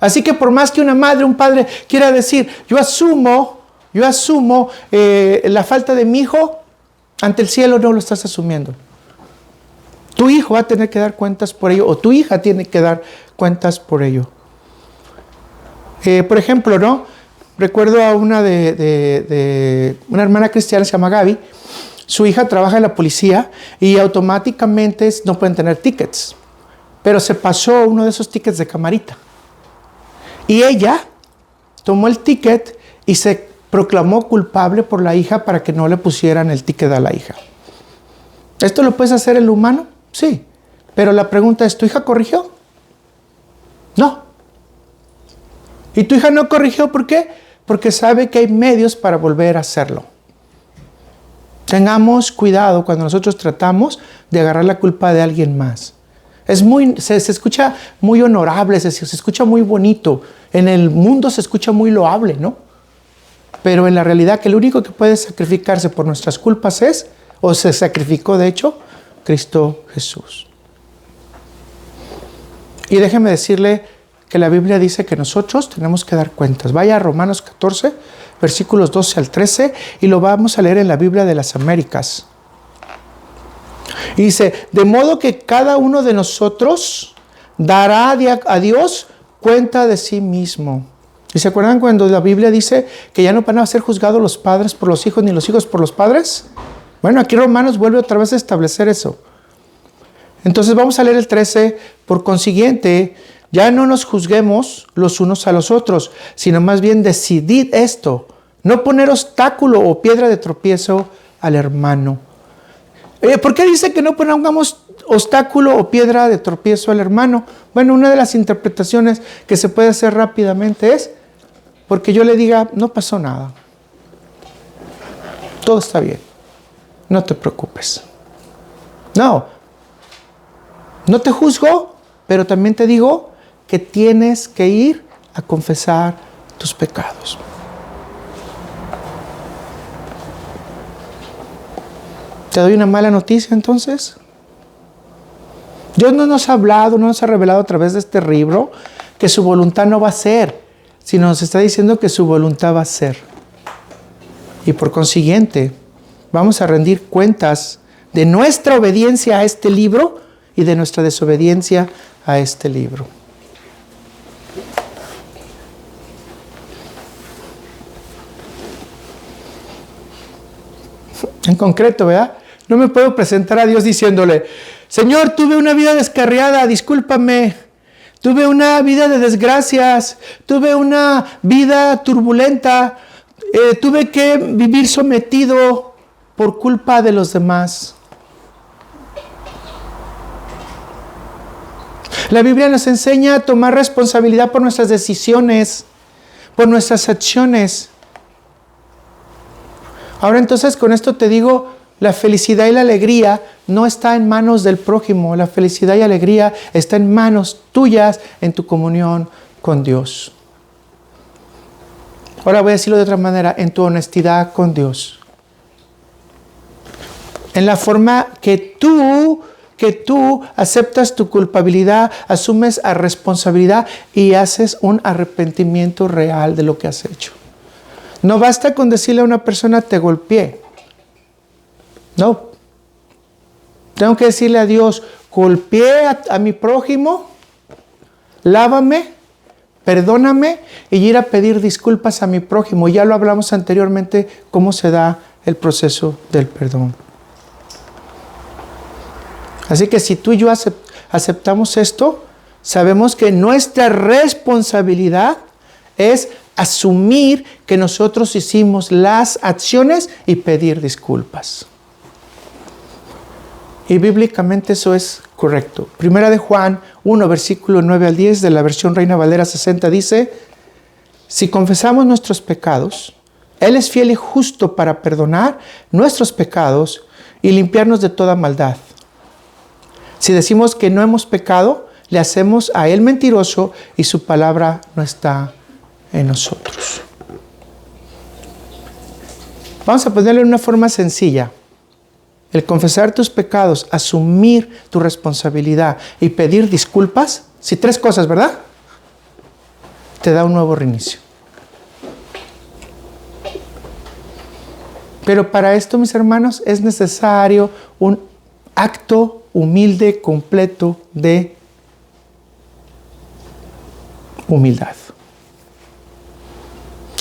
Así que por más que una madre, un padre quiera decir, yo asumo la falta de mi hijo, ante el cielo no lo estás asumiendo. Tu hijo va a tener que dar cuentas por ello, o tu hija tiene que dar cuentas por ello. Por ejemplo, ¿no? Recuerdo a una una hermana cristiana, se llama Gaby. Su hija trabaja en la policía y automáticamente no pueden tener tickets. Pero se pasó uno de esos tickets de camarita. Y ella tomó el ticket y se proclamó culpable por la hija para que no le pusieran el ticket a la hija. ¿Esto lo puedes hacer el humano? Sí. Pero la pregunta es, ¿tu hija corrigió? No. ¿Y tu hija no corrigió por qué? Porque sabe que hay medios para volver a hacerlo. Tengamos cuidado cuando nosotros tratamos de agarrar la culpa de alguien más. Se escucha muy honorable, se escucha muy bonito. En el mundo se escucha muy loable, ¿no? Pero en la realidad que el único que puede sacrificarse por nuestras culpas se sacrificó de hecho, Cristo Jesús. Y déjeme decirle que la Biblia dice que nosotros tenemos que dar cuentas. Vaya a Romanos 14, versículos 12 al 13, y lo vamos a leer en la Biblia de las Américas. Y dice, de modo que cada uno de nosotros dará a Dios cuenta de sí mismo. ¿Y se acuerdan cuando la Biblia dice que ya no van a ser juzgados los padres por los hijos ni los hijos por los padres? Bueno, aquí Romanos vuelve otra vez a establecer eso. Entonces vamos a leer el 13. Por consiguiente, ya no nos juzguemos los unos a los otros, sino más bien decidid esto, no poner obstáculo o piedra de tropiezo al hermano. ¿Por qué dice que no pongamos obstáculo o piedra de tropiezo al hermano? Bueno, una de las interpretaciones que se puede hacer rápidamente es porque yo le diga, no pasó nada, todo está bien, no te preocupes. No te juzgo, pero también te digo que tienes que ir a confesar tus pecados. ¿Te doy una mala noticia entonces? Dios no nos ha hablado, no nos ha revelado a través de este libro que su voluntad no va a ser, sino nos está diciendo que su voluntad va a ser. Y por consiguiente, vamos a rendir cuentas de nuestra obediencia a este libro y de nuestra desobediencia a este libro. En concreto, ¿verdad? No me puedo presentar a Dios diciéndole, Señor, tuve una vida descarriada, discúlpame. Tuve una vida de desgracias, tuve una vida turbulenta, tuve que vivir sometido por culpa de los demás. La Biblia nos enseña a tomar responsabilidad por nuestras decisiones, por nuestras acciones. Ahora entonces con esto te digo, la felicidad y la alegría no está en manos del prójimo. La felicidad y alegría está en manos tuyas, en tu comunión con Dios. Ahora voy a decirlo de otra manera, en tu honestidad con Dios. En la forma que tú aceptas tu culpabilidad, asumes la responsabilidad y haces un arrepentimiento real de lo que has hecho. No basta con decirle a una persona, te golpeé. No. Tengo que decirle a Dios, golpeé a mi prójimo, lávame, perdóname y ir a pedir disculpas a mi prójimo. Ya lo hablamos anteriormente, cómo se da el proceso del perdón. Así que si tú y yo aceptamos esto, sabemos que nuestra responsabilidad es asumir que nosotros hicimos las acciones y pedir disculpas. Y bíblicamente eso es correcto. Primera de Juan 1, versículo 9 al 10 de la versión Reina Valera 60 dice, si confesamos nuestros pecados, Él es fiel y justo para perdonar nuestros pecados y limpiarnos de toda maldad. Si decimos que no hemos pecado, le hacemos a Él mentiroso y su palabra no está en nosotros. Vamos a ponerlo en una forma sencilla. El confesar tus pecados, asumir tu responsabilidad y pedir disculpas, si tres cosas, ¿verdad? Te da un nuevo reinicio. Pero para esto, mis hermanos, es necesario un acto humilde, completo de humildad.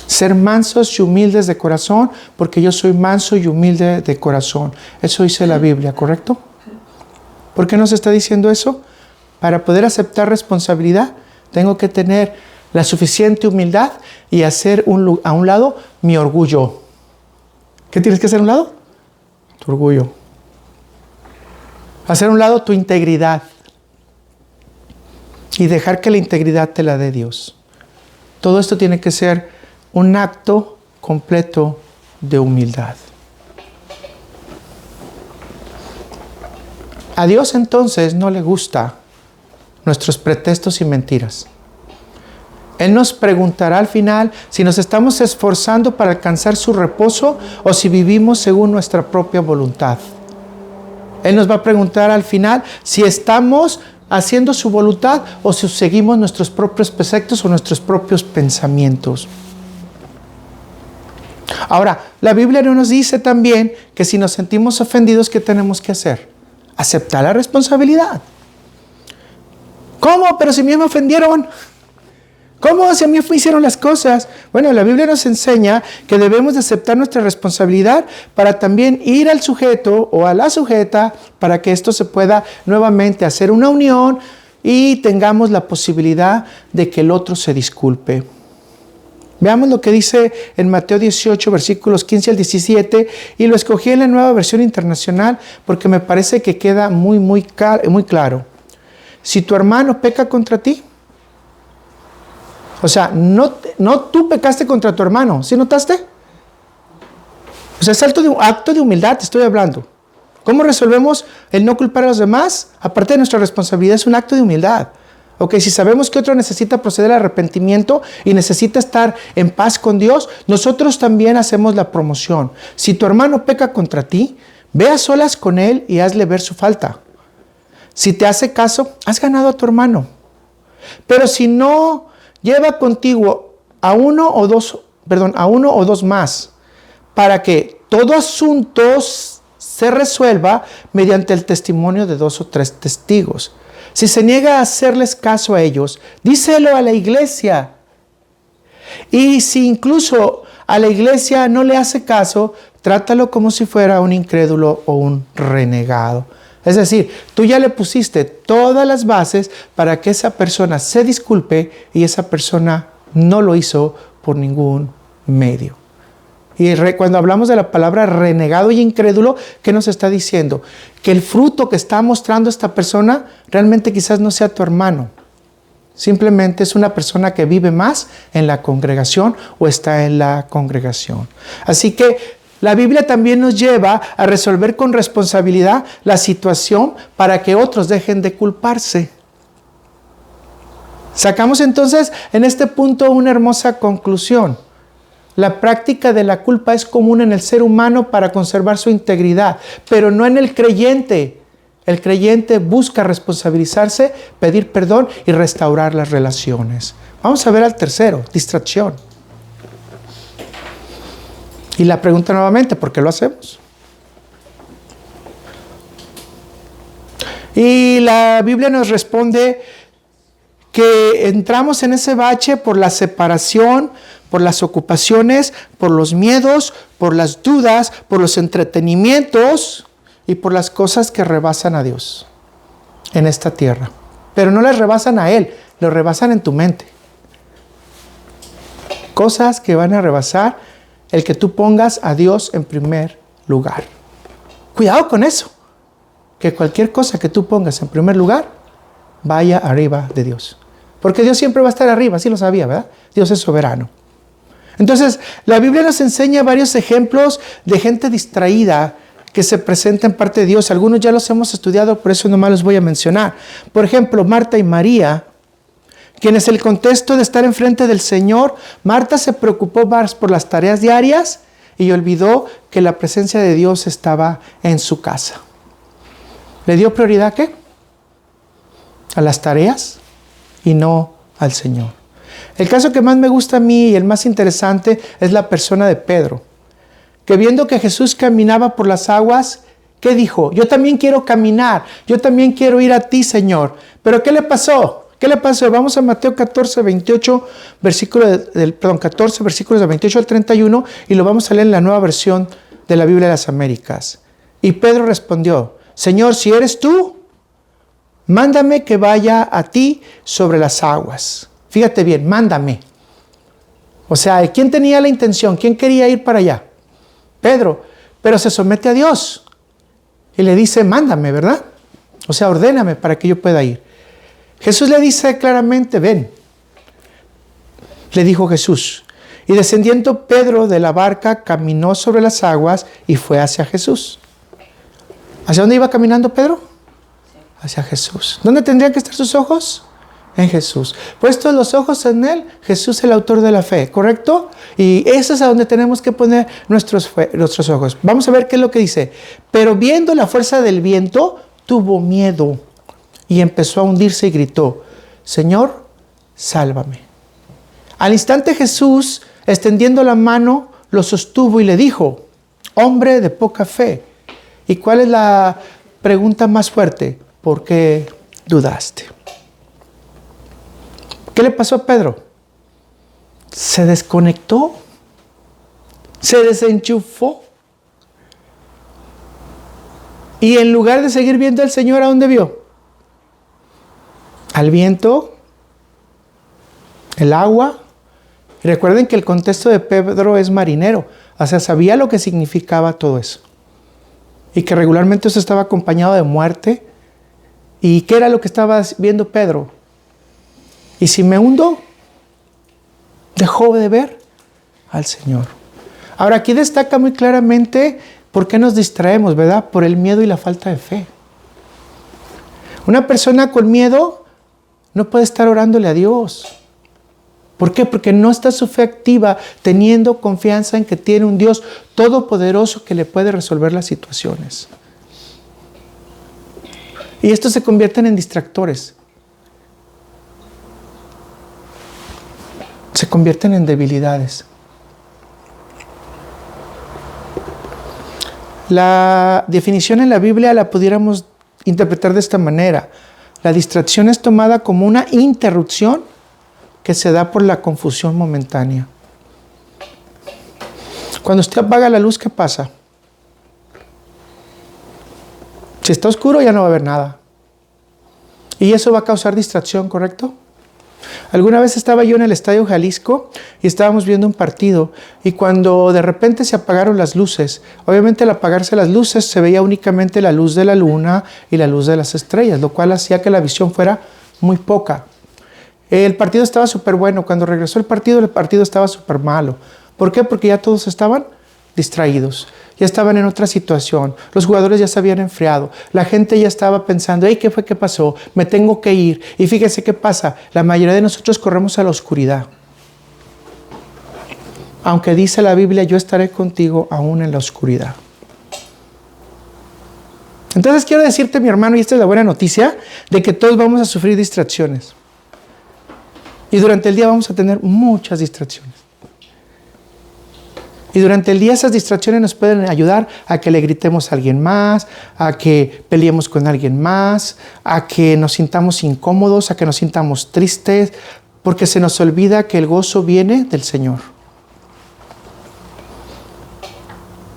Ser mansos y humildes de corazón, porque yo soy manso y humilde de corazón. Eso dice la Biblia, ¿correcto? ¿Por qué nos está diciendo eso? Para poder aceptar responsabilidad, tengo que tener la suficiente humildad y hacer a un lado mi orgullo. ¿Qué tienes que hacer a un lado? Tu orgullo. Hacer a un lado tu integridad. Y dejar que la integridad te la dé Dios. Todo esto tiene que ser un acto completo de humildad. A Dios entonces no le gusta nuestros pretextos y mentiras. Él nos preguntará al final si nos estamos esforzando para alcanzar su reposo o si vivimos según nuestra propia voluntad. Él nos va a preguntar al final si estamos haciendo su voluntad o si seguimos nuestros propios preceptos o nuestros propios pensamientos. Ahora, la Biblia no nos dice también que si nos sentimos ofendidos, ¿qué tenemos que hacer? Aceptar la responsabilidad. ¿Cómo? Pero si a mí me ofendieron. ¿Cómo si a mí me hicieron las cosas? Bueno, la Biblia nos enseña que debemos de aceptar nuestra responsabilidad para también ir al sujeto o a la sujeta para que esto se pueda nuevamente hacer una unión y tengamos la posibilidad de que el otro se disculpe. Veamos lo que dice en Mateo 18, versículos 15 al 17, y lo escogí en la Nueva Versión Internacional porque me parece que queda muy claro. Si tu hermano peca contra ti, o sea, no tú pecaste contra tu hermano, ¿sí notaste? O sea, es acto de humildad, te estoy hablando. ¿Cómo resolvemos el no culpar a los demás? Aparte de nuestra responsabilidad, es un acto de humildad. Ok, si sabemos que otro necesita proceder al arrepentimiento y necesita estar en paz con Dios, nosotros también hacemos la promoción. Si tu hermano peca contra ti, ve a solas con él y hazle ver su falta. Si te hace caso, has ganado a tu hermano. Pero si no, lleva contigo a uno o dos más, para que todo asunto se resuelva mediante el testimonio de 2 o 3 testigos. Si se niega a hacerles caso a ellos, díselo a la iglesia. Y si incluso a la iglesia no le hace caso, trátalo como si fuera un incrédulo o un renegado. Es decir, tú ya le pusiste todas las bases para que esa persona se disculpe y esa persona no lo hizo por ningún medio. Y cuando hablamos de la palabra renegado y incrédulo, ¿qué nos está diciendo? Que el fruto que está mostrando esta persona realmente quizás no sea tu hermano. Simplemente es una persona que vive más en la congregación o está en la congregación. Así que la Biblia también nos lleva a resolver con responsabilidad la situación para que otros dejen de culparse. Sacamos entonces en este punto una hermosa conclusión. La práctica de la culpa es común en el ser humano para conservar su integridad, pero no en el creyente. El creyente busca responsabilizarse, pedir perdón y restaurar las relaciones. Vamos a ver al tercero, distracción. Y la pregunta nuevamente, ¿por qué lo hacemos? Y la Biblia nos responde que entramos en ese bache por la separación, por las ocupaciones, por los miedos, por las dudas, por los entretenimientos y por las cosas que rebasan a Dios en esta tierra. Pero no las rebasan a Él, lo rebasan en tu mente. Cosas que van a rebasar el que tú pongas a Dios en primer lugar. Cuidado con eso. Que cualquier cosa que tú pongas en primer lugar vaya arriba de Dios. Porque Dios siempre va a estar arriba, así lo sabía, ¿verdad? Dios es soberano. Entonces, la Biblia nos enseña varios ejemplos de gente distraída que se presenta en parte de Dios. Algunos ya los hemos estudiado, por eso nomás los voy a mencionar. Por ejemplo, Marta y María, quienes en el contexto de estar enfrente del Señor, Marta se preocupó más por las tareas diarias y olvidó que la presencia de Dios estaba en su casa. ¿Le dio prioridad a qué? A las tareas y no al Señor. El caso que más me gusta a mí y el más interesante es la persona de Pedro, que viendo que Jesús caminaba por las aguas, ¿qué dijo? Yo también quiero caminar, yo también quiero ir a ti, Señor. ¿Pero qué le pasó? ¿Qué le pasó? Vamos a Mateo 14, versículos de 28 al 31 y lo vamos a leer en la Nueva Versión de la Biblia de las Américas. Y Pedro respondió, Señor, si eres tú, mándame que vaya a ti sobre las aguas. Fíjate bien, mándame. O sea, ¿quién tenía la intención? ¿Quién quería ir para allá? Pedro, pero se somete a Dios y le dice, mándame, ¿verdad? O sea, ordéname para que yo pueda ir. Jesús le dice claramente, ven. Le dijo Jesús. Y descendiendo Pedro de la barca, caminó sobre las aguas y fue hacia Jesús. ¿Hacia dónde iba caminando Pedro? Hacia Jesús. ¿Dónde tendrían que estar sus ojos? En Jesús. Puestos los ojos en Él, Jesús es el autor de la fe, ¿correcto? Y eso es a donde tenemos que poner nuestros ojos. Vamos a ver qué es lo que dice. Pero viendo la fuerza del viento, tuvo miedo y empezó a hundirse y gritó, Señor, sálvame. Al instante Jesús, extendiendo la mano, lo sostuvo y le dijo, hombre de poca fe. ¿Y cuál es la pregunta más fuerte? ¿Por qué dudaste? ¿Qué le pasó a Pedro? Se desconectó. Se desenchufó. Y en lugar de seguir viendo al Señor, ¿a dónde vio? Al viento, el agua. Y recuerden que el contexto de Pedro es marinero. O sea, sabía lo que significaba todo eso. Y que regularmente eso estaba acompañado de muerte. ¿Y qué era lo que estaba viendo Pedro? Y si me hundo, dejó de ver al Señor. Ahora aquí destaca muy claramente por qué nos distraemos, ¿verdad? Por el miedo y la falta de fe. Una persona con miedo no puede estar orándole a Dios. ¿Por qué? Porque no está su fe activa, teniendo confianza en que tiene un Dios todopoderoso que le puede resolver las situaciones. Y estos se convierten en distractores. Se convierten en debilidades. La definición en la Biblia la pudiéramos interpretar de esta manera. La distracción es tomada como una interrupción que se da por la confusión momentánea. Cuando usted apaga la luz, ¿qué pasa? Si está oscuro ya no va a haber nada. Y eso va a causar distracción, ¿correcto? Alguna vez estaba yo en el Estadio Jalisco y estábamos viendo un partido y cuando de repente se apagaron las luces, obviamente al apagarse las luces se veía únicamente la luz de la luna y la luz de las estrellas, lo cual hacía que la visión fuera muy poca. El partido estaba súper bueno, cuando regresó el partido estaba súper malo. ¿Por qué? Porque ya todos estaban distraídos, ya estaban en otra situación, los jugadores ya se habían enfriado, la gente ya estaba pensando, hey, ¿qué fue que pasó? Me tengo que ir. Y fíjese qué pasa, la mayoría de nosotros corremos a la oscuridad. Aunque dice la Biblia, yo estaré contigo aún en la oscuridad. Entonces quiero decirte, mi hermano, y esta es la buena noticia, de que todos vamos a sufrir distracciones. Y durante el día vamos a tener muchas distracciones. Y durante el día esas distracciones nos pueden ayudar a que le gritemos a alguien más, a que peleemos con alguien más, a que nos sintamos incómodos, a que nos sintamos tristes, porque se nos olvida que el gozo viene del Señor.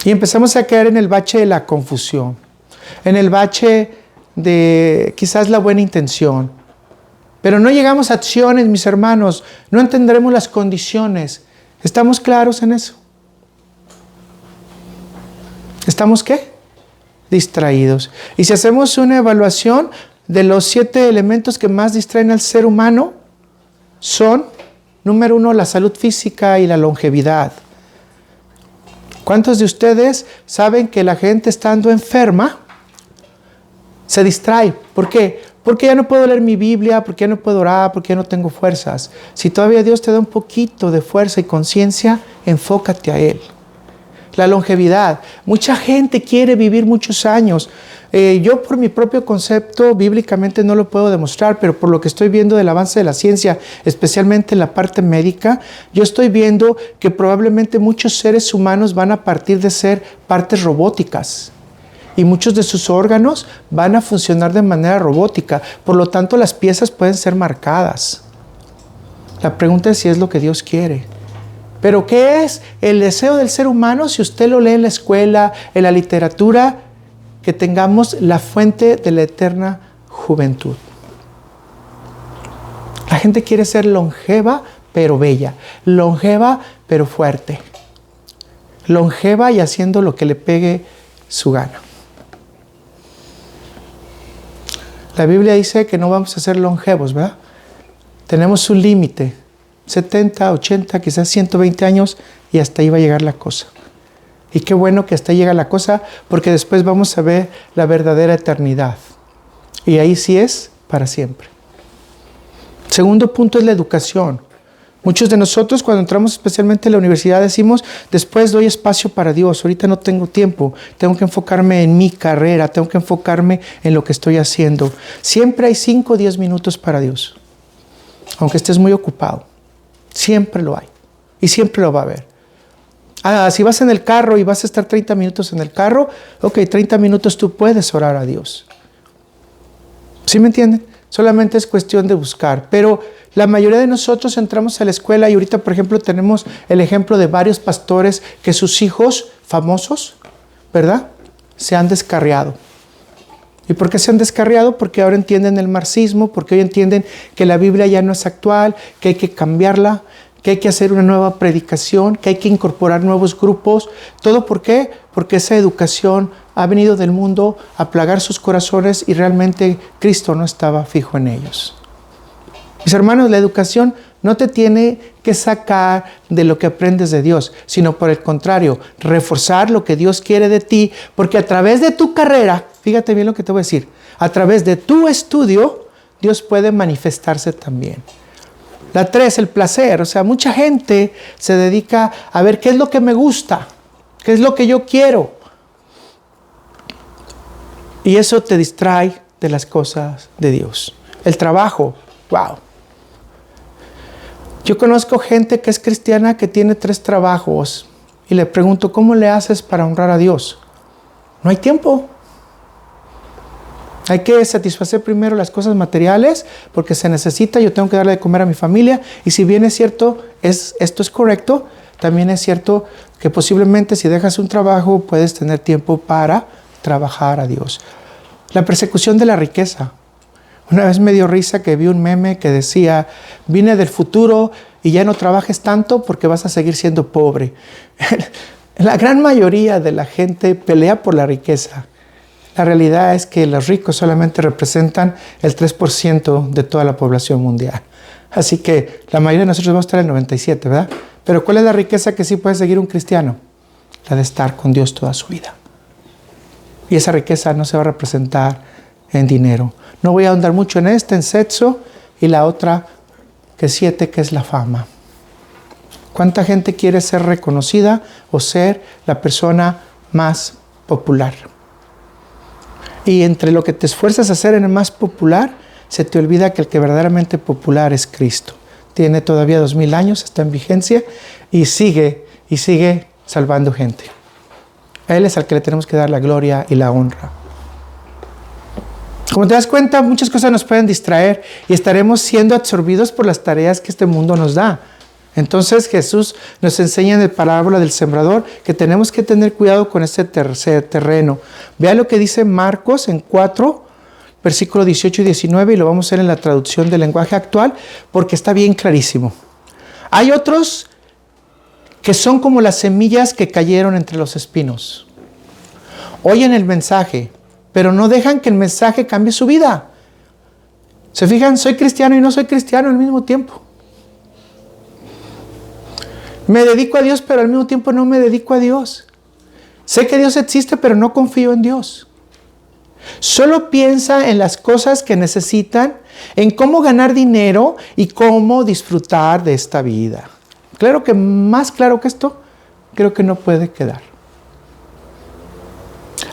Y empezamos a caer en el bache de la confusión, en el bache de quizás la buena intención. Pero no llegamos a acciones, mis hermanos, no entenderemos las condiciones. ¿Estamos claros en eso? ¿Estamos qué? Distraídos. Y si hacemos una evaluación de los 7 elementos que más distraen al ser humano, son, número 1, la salud física y la longevidad. ¿Cuántos de ustedes saben que la gente estando enferma se distrae? ¿Por qué? Porque ya no puedo leer mi Biblia, porque ya no puedo orar, porque ya no tengo fuerzas. Si todavía Dios te da un poquito de fuerza y conciencia, enfócate a Él. La longevidad. Mucha gente quiere vivir muchos años. Yo por mi propio concepto bíblicamente no lo puedo demostrar, pero por lo que estoy viendo del avance de la ciencia, especialmente en la parte médica, yo estoy viendo que probablemente muchos seres humanos van a partir de ser partes robóticas. Y muchos de sus órganos van a funcionar de manera robótica. Por lo tanto, las piezas pueden ser marcadas. La pregunta es si es lo que Dios quiere. Pero ¿qué es el deseo del ser humano? Si usted lo lee en la escuela, en la literatura, que tengamos la fuente de la eterna juventud. La gente quiere ser longeva, pero bella. Longeva, pero fuerte. Longeva y haciendo lo que le pegue su gana. La Biblia dice que no vamos a ser longevos, ¿verdad? Tenemos un límite. 70, 80, quizás 120 años y hasta ahí va a llegar la cosa. Y qué bueno que hasta ahí llega la cosa porque después vamos a ver la verdadera eternidad. Y ahí sí es para siempre. Segundo punto es la educación. Muchos de nosotros cuando entramos especialmente en la universidad decimos, después doy espacio para Dios, ahorita no tengo tiempo, tengo que enfocarme en mi carrera, tengo que enfocarme en lo que estoy haciendo. Siempre hay 5 o 10 minutos para Dios, aunque estés muy ocupado. Siempre lo hay. Y siempre lo va a haber. Si vas en el carro y vas a estar 30 minutos en el carro, ok, 30 minutos tú puedes orar a Dios. ¿Sí me entienden? Solamente es cuestión de buscar. Pero la mayoría de nosotros entramos a la escuela y ahorita, por ejemplo, tenemos el ejemplo de varios pastores que sus hijos famosos, ¿verdad?, se han descarriado. ¿Y por qué se han descarriado? Porque ahora entienden el marxismo, porque hoy entienden que la Biblia ya no es actual, que hay que cambiarla, que hay que hacer una nueva predicación, que hay que incorporar nuevos grupos. ¿Todo por qué? Porque esa educación ha venido del mundo a plagar sus corazones y realmente Cristo no estaba fijo en ellos. Mis hermanos, la educación no te tiene que sacar de lo que aprendes de Dios, sino por el contrario, reforzar lo que Dios quiere de ti, porque a través de tu carrera, fíjate bien lo que te voy a decir, a través de tu estudio, Dios puede manifestarse también. La 3, el placer. O sea, mucha gente se dedica a ver qué es lo que me gusta, qué es lo que yo quiero. Y eso te distrae de las cosas de Dios. El trabajo, wow. Yo conozco gente que es cristiana que tiene 3 trabajos y le pregunto, ¿cómo le haces para honrar a Dios? No hay tiempo. Hay que satisfacer primero las cosas materiales porque se necesita, yo tengo que darle de comer a mi familia y si bien es cierto, esto es correcto, también es cierto que posiblemente si dejas un trabajo puedes tener tiempo para trabajar a Dios. La persecución de la riqueza. Una vez me dio risa que vi un meme que decía, vine del futuro y ya no trabajes tanto porque vas a seguir siendo pobre. La gran mayoría de la gente pelea por la riqueza. La realidad es que los ricos solamente representan el 3% de toda la población mundial. Así que la mayoría de nosotros vamos a estar en el 97%, ¿verdad? Pero ¿cuál es la riqueza que sí puede seguir un cristiano? La de estar con Dios toda su vida. Y esa riqueza no se va a representar en dinero. No voy a ahondar mucho en en sexo, y la otra, que 7, que es la fama. ¿Cuánta gente quiere ser reconocida o ser la persona más popular? Y entre lo que te esfuerzas a ser en el más popular, se te olvida que el que verdaderamente popular es Cristo. Tiene todavía 2000 años, está en vigencia y sigue salvando gente. A Él es al que le tenemos que dar la gloria y la honra. Como te das cuenta, muchas cosas nos pueden distraer y estaremos siendo absorbidos por las tareas que este mundo nos da. Entonces Jesús nos enseña en la parábola del sembrador que tenemos que tener cuidado con este terreno. Vea lo que dice Marcos en 4, versículos 18 y 19, y lo vamos a ver en la traducción del lenguaje actual porque está bien clarísimo. Hay otros que son como las semillas que cayeron entre los espinos. Oyen el mensaje, pero no dejan que el mensaje cambie su vida. ¿Se fijan? Soy cristiano y no soy cristiano al mismo tiempo. Me dedico a Dios, pero al mismo tiempo no me dedico a Dios. Sé que Dios existe, pero no confío en Dios. Solo piensa en las cosas que necesitan, en cómo ganar dinero y cómo disfrutar de esta vida. Claro que más claro que esto, creo que no puede quedar.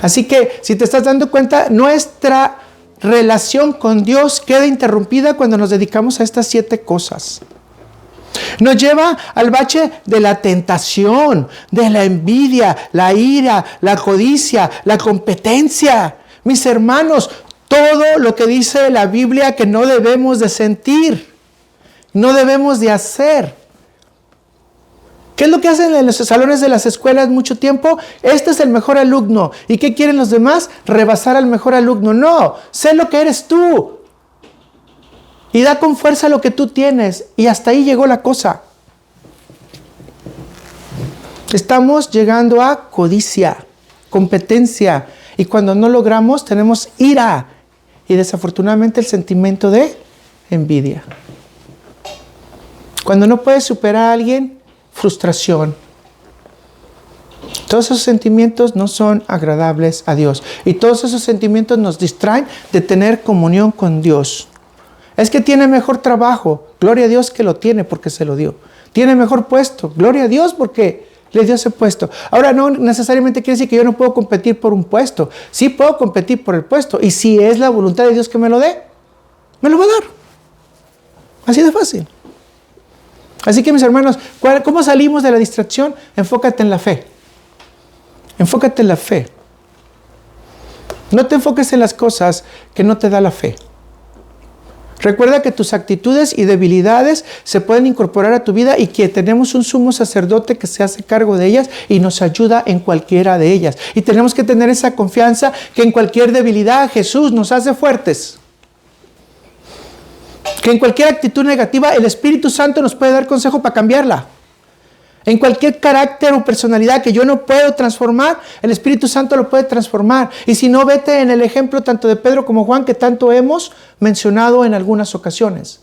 Así que, si te estás dando cuenta, nuestra relación con Dios queda interrumpida cuando nos dedicamos a estas 7 cosas. Nos lleva al bache de la tentación, de la envidia, la ira, la codicia, la competencia. Mis hermanos, todo lo que dice la Biblia que no debemos de sentir, no debemos de hacer. ¿Qué es lo que hacen en los salones de las escuelas mucho tiempo? Este es el mejor alumno. ¿Y qué quieren los demás? Rebasar al mejor alumno. No, sé lo que eres tú. Y da con fuerza lo que tú tienes. Y hasta ahí llegó la cosa. Estamos llegando a codicia, competencia. Y cuando no logramos, tenemos ira. Y desafortunadamente el sentimiento de envidia. Cuando no puedes superar a alguien, frustración. Todos esos sentimientos no son agradables a Dios. Y todos esos sentimientos nos distraen de tener comunión con Dios. Es que tiene mejor trabajo. Gloria a Dios que lo tiene porque se lo dio. Tiene mejor puesto. Gloria a Dios porque le dio ese puesto. Ahora, no necesariamente quiere decir que yo no puedo competir por un puesto. Sí puedo competir por el puesto. Y si es la voluntad de Dios que me lo dé, me lo va a dar. Así de fácil. Así que, mis hermanos, ¿cómo salimos de la distracción? Enfócate en la fe. Enfócate en la fe. No te enfoques en las cosas que no te da la fe. Recuerda que tus actitudes y debilidades se pueden incorporar a tu vida y que tenemos un sumo sacerdote que se hace cargo de ellas y nos ayuda en cualquiera de ellas. Y tenemos que tener esa confianza que en cualquier debilidad Jesús nos hace fuertes. Que en cualquier actitud negativa el Espíritu Santo nos puede dar consejo para cambiarla. En cualquier carácter o personalidad que yo no puedo transformar, el Espíritu Santo lo puede transformar. Y si no, vete en el ejemplo tanto de Pedro como Juan que tanto hemos mencionado en algunas ocasiones.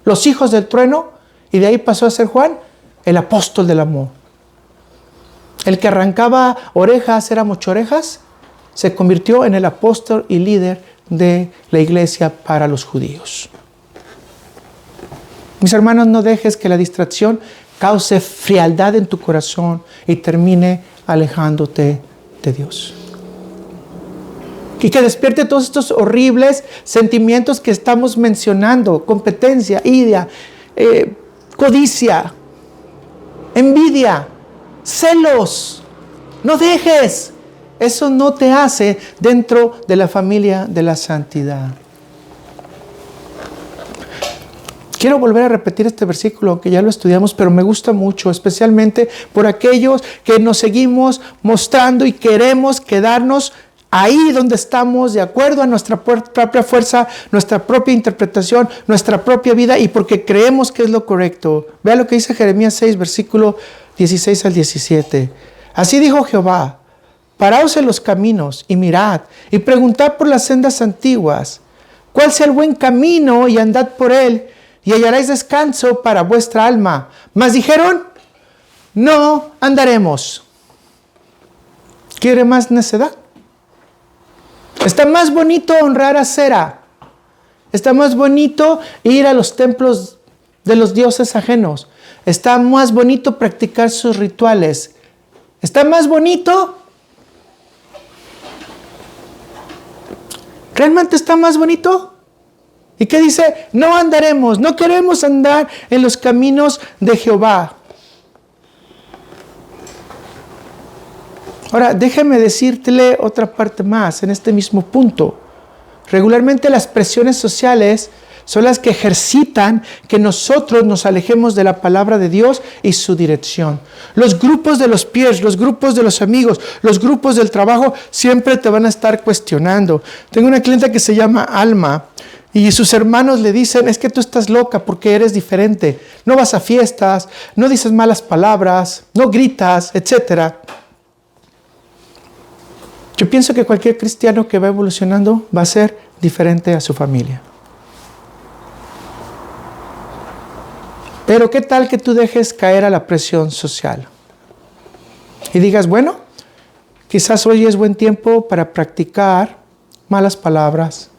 Los hijos del trueno, y de ahí pasó a ser Juan, el apóstol del amor. El que arrancaba orejas, era mochorejas, se convirtió en el apóstol y líder de la iglesia para los judíos. Mis hermanos, no dejes que la distracción cause frialdad en tu corazón y termine alejándote de Dios. Y que despierte todos estos horribles sentimientos que estamos mencionando: competencia, ira, codicia, envidia, celos. No dejes. Eso no te hace dentro de la familia de la santidad. Quiero volver a repetir este versículo que ya lo estudiamos, pero me gusta mucho, especialmente por aquellos que nos seguimos mostrando y queremos quedarnos ahí donde estamos, de acuerdo a nuestra propia fuerza, nuestra propia interpretación, nuestra propia vida, y porque creemos que es lo correcto. Vea lo que dice Jeremías 6, versículo 16 al 17. Así dijo Jehová: paraos en los caminos y mirad, y preguntad por las sendas antiguas, cuál sea el buen camino, y andad por él, y hallaréis descanso para vuestra alma. Mas dijeron: no andaremos. ¿Quiere más necedad? Está más bonito honrar a Cera. Está más bonito ir a los templos de los dioses ajenos. Está más bonito practicar sus rituales. Está más bonito. ¿Realmente está más bonito? ¿Y qué dice? No andaremos, no queremos andar en los caminos de Jehová. Ahora, déjame decirte otra parte más en este mismo punto. Regularmente las presiones sociales son las que ejercitan que nosotros nos alejemos de la palabra de Dios y su dirección. Los grupos de los peers, los grupos de los amigos, los grupos del trabajo siempre te van a estar cuestionando. Tengo una clienta que se llama Alma. Y sus hermanos le dicen: es que tú estás loca porque eres diferente. No vas a fiestas, no dices malas palabras, no gritas, etc. Yo pienso que cualquier cristiano que va evolucionando va a ser diferente a su familia. Pero ¿qué tal que tú dejes caer a la presión social? Y digas: bueno, quizás hoy es buen tiempo para practicar malas palabras,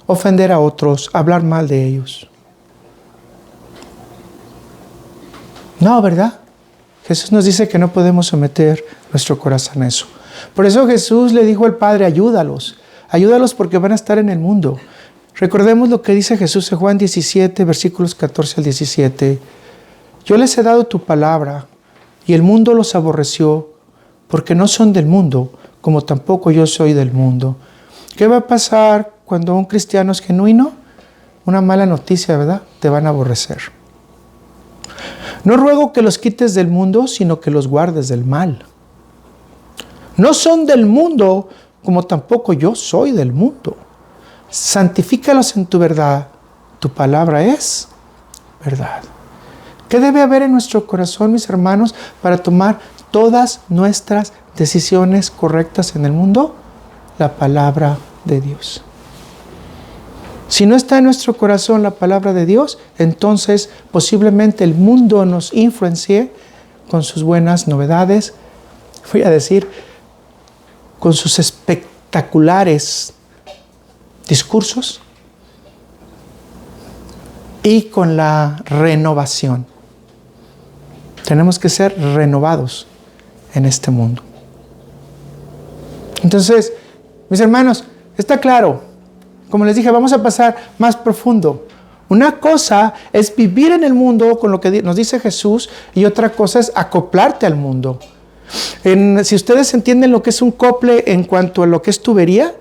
ofender a otros, hablar mal de ellos. No, ¿verdad? Jesús nos dice que no podemos someter nuestro corazón a eso. Por eso Jesús le dijo al Padre: ayúdalos. Ayúdalos porque van a estar en el mundo. Recordemos lo que dice Jesús en Juan 17, versículos 14 al 17. Yo les he dado tu palabra y el mundo los aborreció porque no son del mundo, como tampoco yo soy del mundo. ¿Qué va a pasar cuando un cristiano es genuino? Una mala noticia, ¿verdad? Te van a aborrecer. No ruego que los quites del mundo, sino que los guardes del mal. No son del mundo, como tampoco yo soy del mundo. Santifícalos en tu verdad. Tu palabra es verdad. ¿Qué debe haber en nuestro corazón, mis hermanos, para tomar todas nuestras decisiones correctas en el mundo? La palabra de Dios. Si no está en nuestro corazón la palabra de Dios, entonces posiblemente el mundo nos influencie con sus buenas novedades, voy a decir, con sus espectaculares discursos y con la renovación. Tenemos que ser renovados en este mundo. Entonces, mis hermanos, está claro. Como les dije, vamos a pasar más profundo. Una cosa es vivir en el mundo con lo que nos dice Jesús y otra cosa es acoplarte al mundo. Si ustedes entienden lo que es un cople en cuanto a lo que es tubería,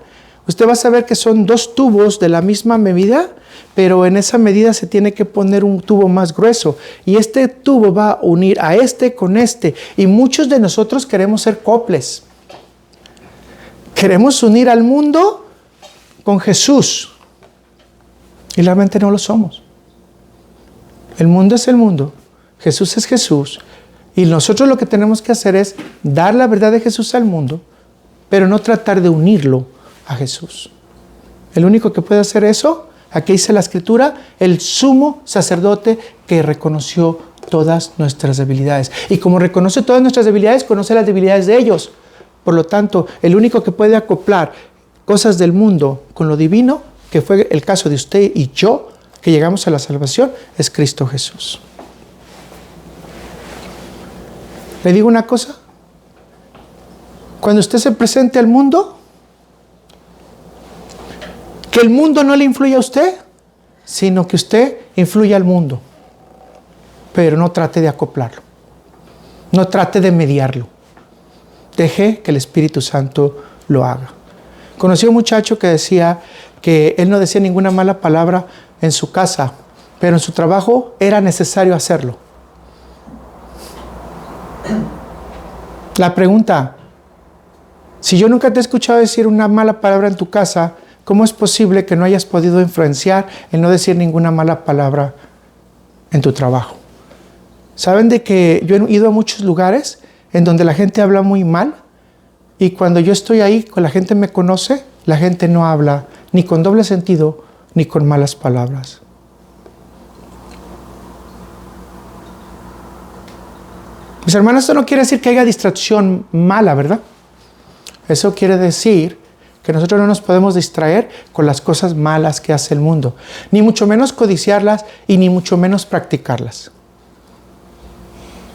usted va a saber que son dos tubos de la misma medida, pero en esa medida se tiene que poner un tubo más grueso. Y este tubo va a unir a este con este. Y muchos de nosotros queremos ser coples. Queremos unir al mundo con Jesús. Y realmente no lo somos. El mundo es el mundo. Jesús es Jesús. Y nosotros lo que tenemos que hacer es dar la verdad de Jesús al mundo, pero no tratar de unirlo a Jesús. El único que puede hacer eso, aquí dice la Escritura, el sumo sacerdote que reconoció todas nuestras debilidades. Y como reconoce todas nuestras debilidades, conoce las debilidades de ellos. Por lo tanto, el único que puede acoplar cosas del mundo con lo divino, que fue el caso de usted y yo, que llegamos a la salvación, es Cristo Jesús. ¿Le digo una cosa? Cuando usted se presente al mundo, que el mundo no le influya a usted, sino que usted influya al mundo. Pero no trate de acoplarlo. No trate de mediarlo. Deje que el Espíritu Santo lo haga. Conocí a un muchacho que decía que él no decía ninguna mala palabra en su casa, pero en su trabajo era necesario hacerlo. La pregunta, si yo nunca te he escuchado decir una mala palabra en tu casa, ¿cómo es posible que no hayas podido influenciar en no decir ninguna mala palabra en tu trabajo? ¿Saben de que yo he ido a muchos lugares en donde la gente habla muy mal? Y cuando yo estoy ahí, cuando la gente me conoce, la gente no habla ni con doble sentido, ni con malas palabras. Mis hermanos, esto no quiere decir que haya distracción mala, ¿verdad? Eso quiere decir que nosotros no nos podemos distraer con las cosas malas que hace el mundo, ni mucho menos codiciarlas y ni mucho menos practicarlas.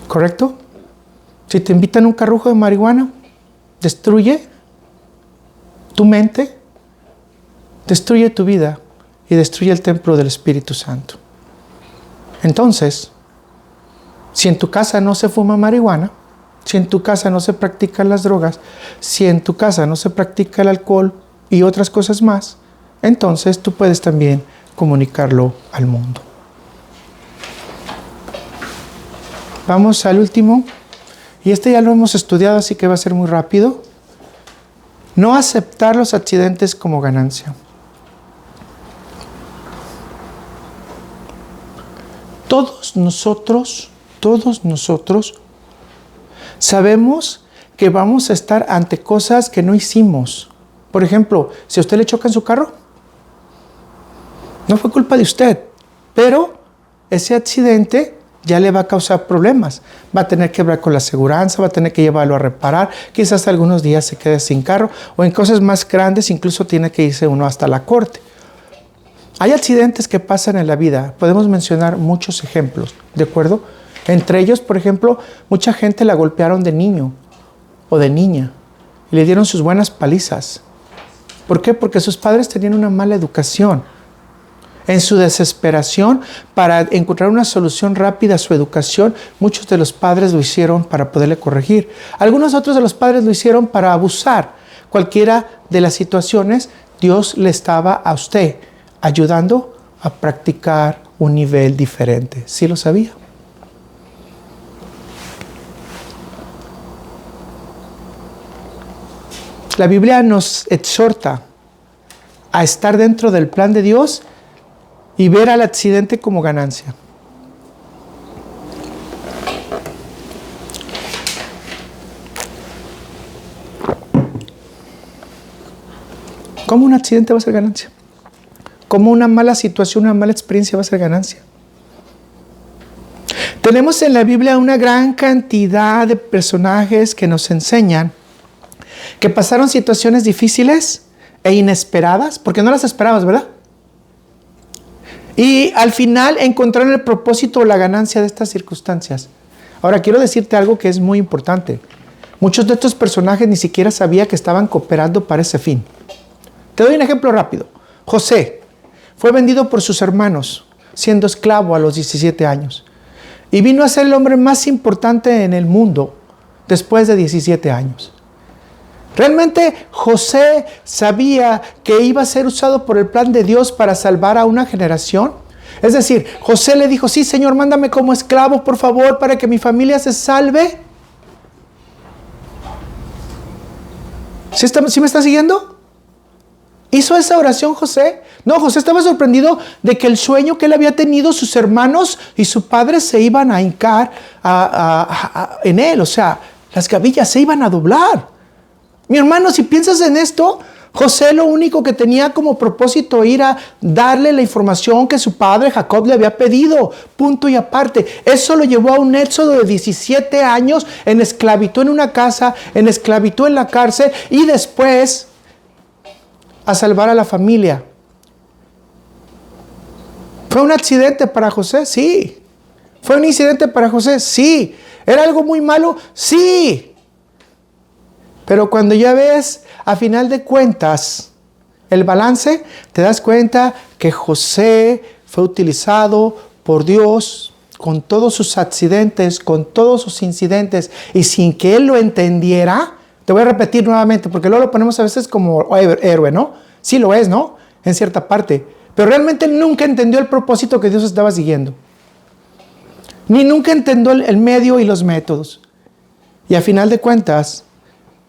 ¿Correcto? Si te invitan a un carrujo de marihuana, destruye tu mente, destruye tu vida y destruye el templo del Espíritu Santo. Entonces, si en tu casa no se fuma marihuana, si en tu casa no se practican las drogas, si en tu casa no se practica el alcohol y otras cosas más, entonces tú puedes también comunicarlo al mundo. Vamos al último, y este ya lo hemos estudiado, así que va a ser muy rápido. No aceptar los accidentes como ganancia. Todos nosotros sabemos que vamos a estar ante cosas que no hicimos. Por ejemplo, si a usted le choca en su carro, no fue culpa de usted, pero ese accidente ya le va a causar problemas. Va a tener que hablar con la aseguranza, va a tener que llevarlo a reparar, quizás algunos días se quede sin carro, o en cosas más grandes incluso tiene que irse uno hasta la corte. Hay accidentes que pasan en la vida, podemos mencionar muchos ejemplos, ¿de acuerdo? Entre ellos, por ejemplo, mucha gente la golpearon de niño o de niña y le dieron sus buenas palizas. ¿Por qué? Porque sus padres tenían una mala educación. En su desesperación para encontrar una solución rápida a su educación, muchos de los padres lo hicieron para poderle corregir. Algunos otros de los padres lo hicieron para abusar. Cualquiera de las situaciones, Dios le estaba a usted ayudando a practicar un nivel diferente. ¿Sí lo sabía? La Biblia nos exhorta a estar dentro del plan de Dios y ver al accidente como ganancia. ¿Cómo un accidente va a ser ganancia? ¿Cómo una mala situación, una mala experiencia va a ser ganancia? Tenemos en la Biblia una gran cantidad de personajes que nos enseñan que pasaron situaciones difíciles e inesperadas, porque no las esperabas, ¿verdad? Y al final encontraron el propósito o la ganancia de estas circunstancias. Ahora, quiero decirte algo que es muy importante. Muchos de estos personajes ni siquiera sabían que estaban cooperando para ese fin. Te doy un ejemplo rápido. José fue vendido por sus hermanos, siendo esclavo a los 17 años. Y vino a ser el hombre más importante en el mundo después de 17 años. ¿Realmente José sabía que iba a ser usado por el plan de Dios para salvar a una generación? Es decir, José le dijo, sí, Señor, mándame como esclavo, por favor, para que mi familia se salve. ¿Sí me está siguiendo? ¿Hizo esa oración José? No, José estaba sorprendido de que el sueño que él había tenido, sus hermanos y su padre se iban a hincar en él. O sea, las gavillas se iban a doblar. Mi hermano, si piensas en esto, José lo único que tenía como propósito era darle la información que su padre Jacob le había pedido, punto y aparte. Eso lo llevó a un éxodo de 17 años en esclavitud en una casa, en esclavitud en la cárcel y después a salvar a la familia. ¿Fue un accidente para José? Sí. ¿Fue un incidente para José? Sí. ¿Era algo muy malo? Sí. Pero cuando ya ves, a final de cuentas, el balance, te das cuenta que José fue utilizado por Dios con todos sus accidentes, con todos sus incidentes, y sin que él lo entendiera. Te voy a repetir nuevamente, porque luego lo ponemos a veces como héroe, ¿no? Sí lo es, ¿no? En cierta parte. Pero realmente él nunca entendió el propósito que Dios estaba siguiendo. Ni nunca entendió el medio y los métodos. Y a final de cuentas,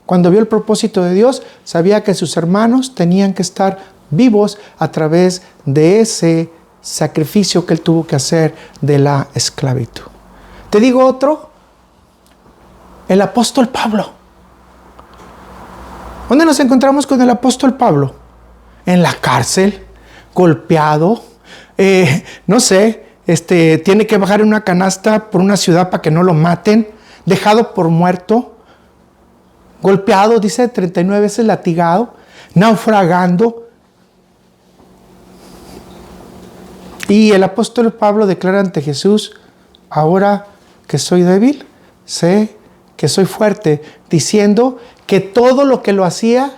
cuando vio el propósito de Dios, sabía que sus hermanos tenían que estar vivos a través de ese sacrificio que él tuvo que hacer de la esclavitud. Te digo otro, el apóstol Pablo. ¿Dónde nos encontramos con el apóstol Pablo? En la cárcel, golpeado, no sé, tiene que bajar en una canasta por una ciudad para que no lo maten, dejado por muerto, golpeado, dice 39 veces latigado, naufragando. Y el apóstol Pablo declara ante Jesús, ahora que soy débil, sé que soy fuerte, diciendo que todo lo que lo hacía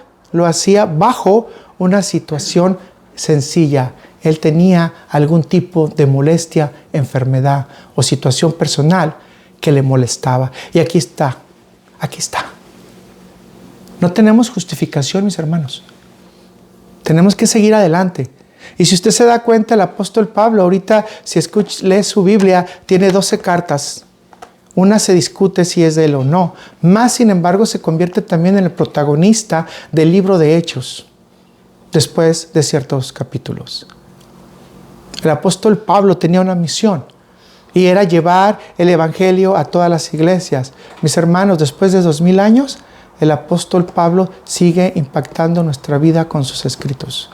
bajo una situación sencilla. Él tenía algún tipo de molestia, enfermedad o situación personal que le molestaba. Y aquí está. No tenemos justificación, mis hermanos. Tenemos que seguir adelante. Y si usted se da cuenta, el apóstol Pablo, ahorita, si lee su Biblia, tiene 12 cartas. Una se discute si es de él o no. Más, sin embargo, se convierte también en el protagonista del libro de Hechos, después de ciertos capítulos. El apóstol Pablo tenía una misión, y era llevar el evangelio a todas las iglesias. Mis hermanos, después de 2000 años, el apóstol Pablo sigue impactando nuestra vida con sus escritos.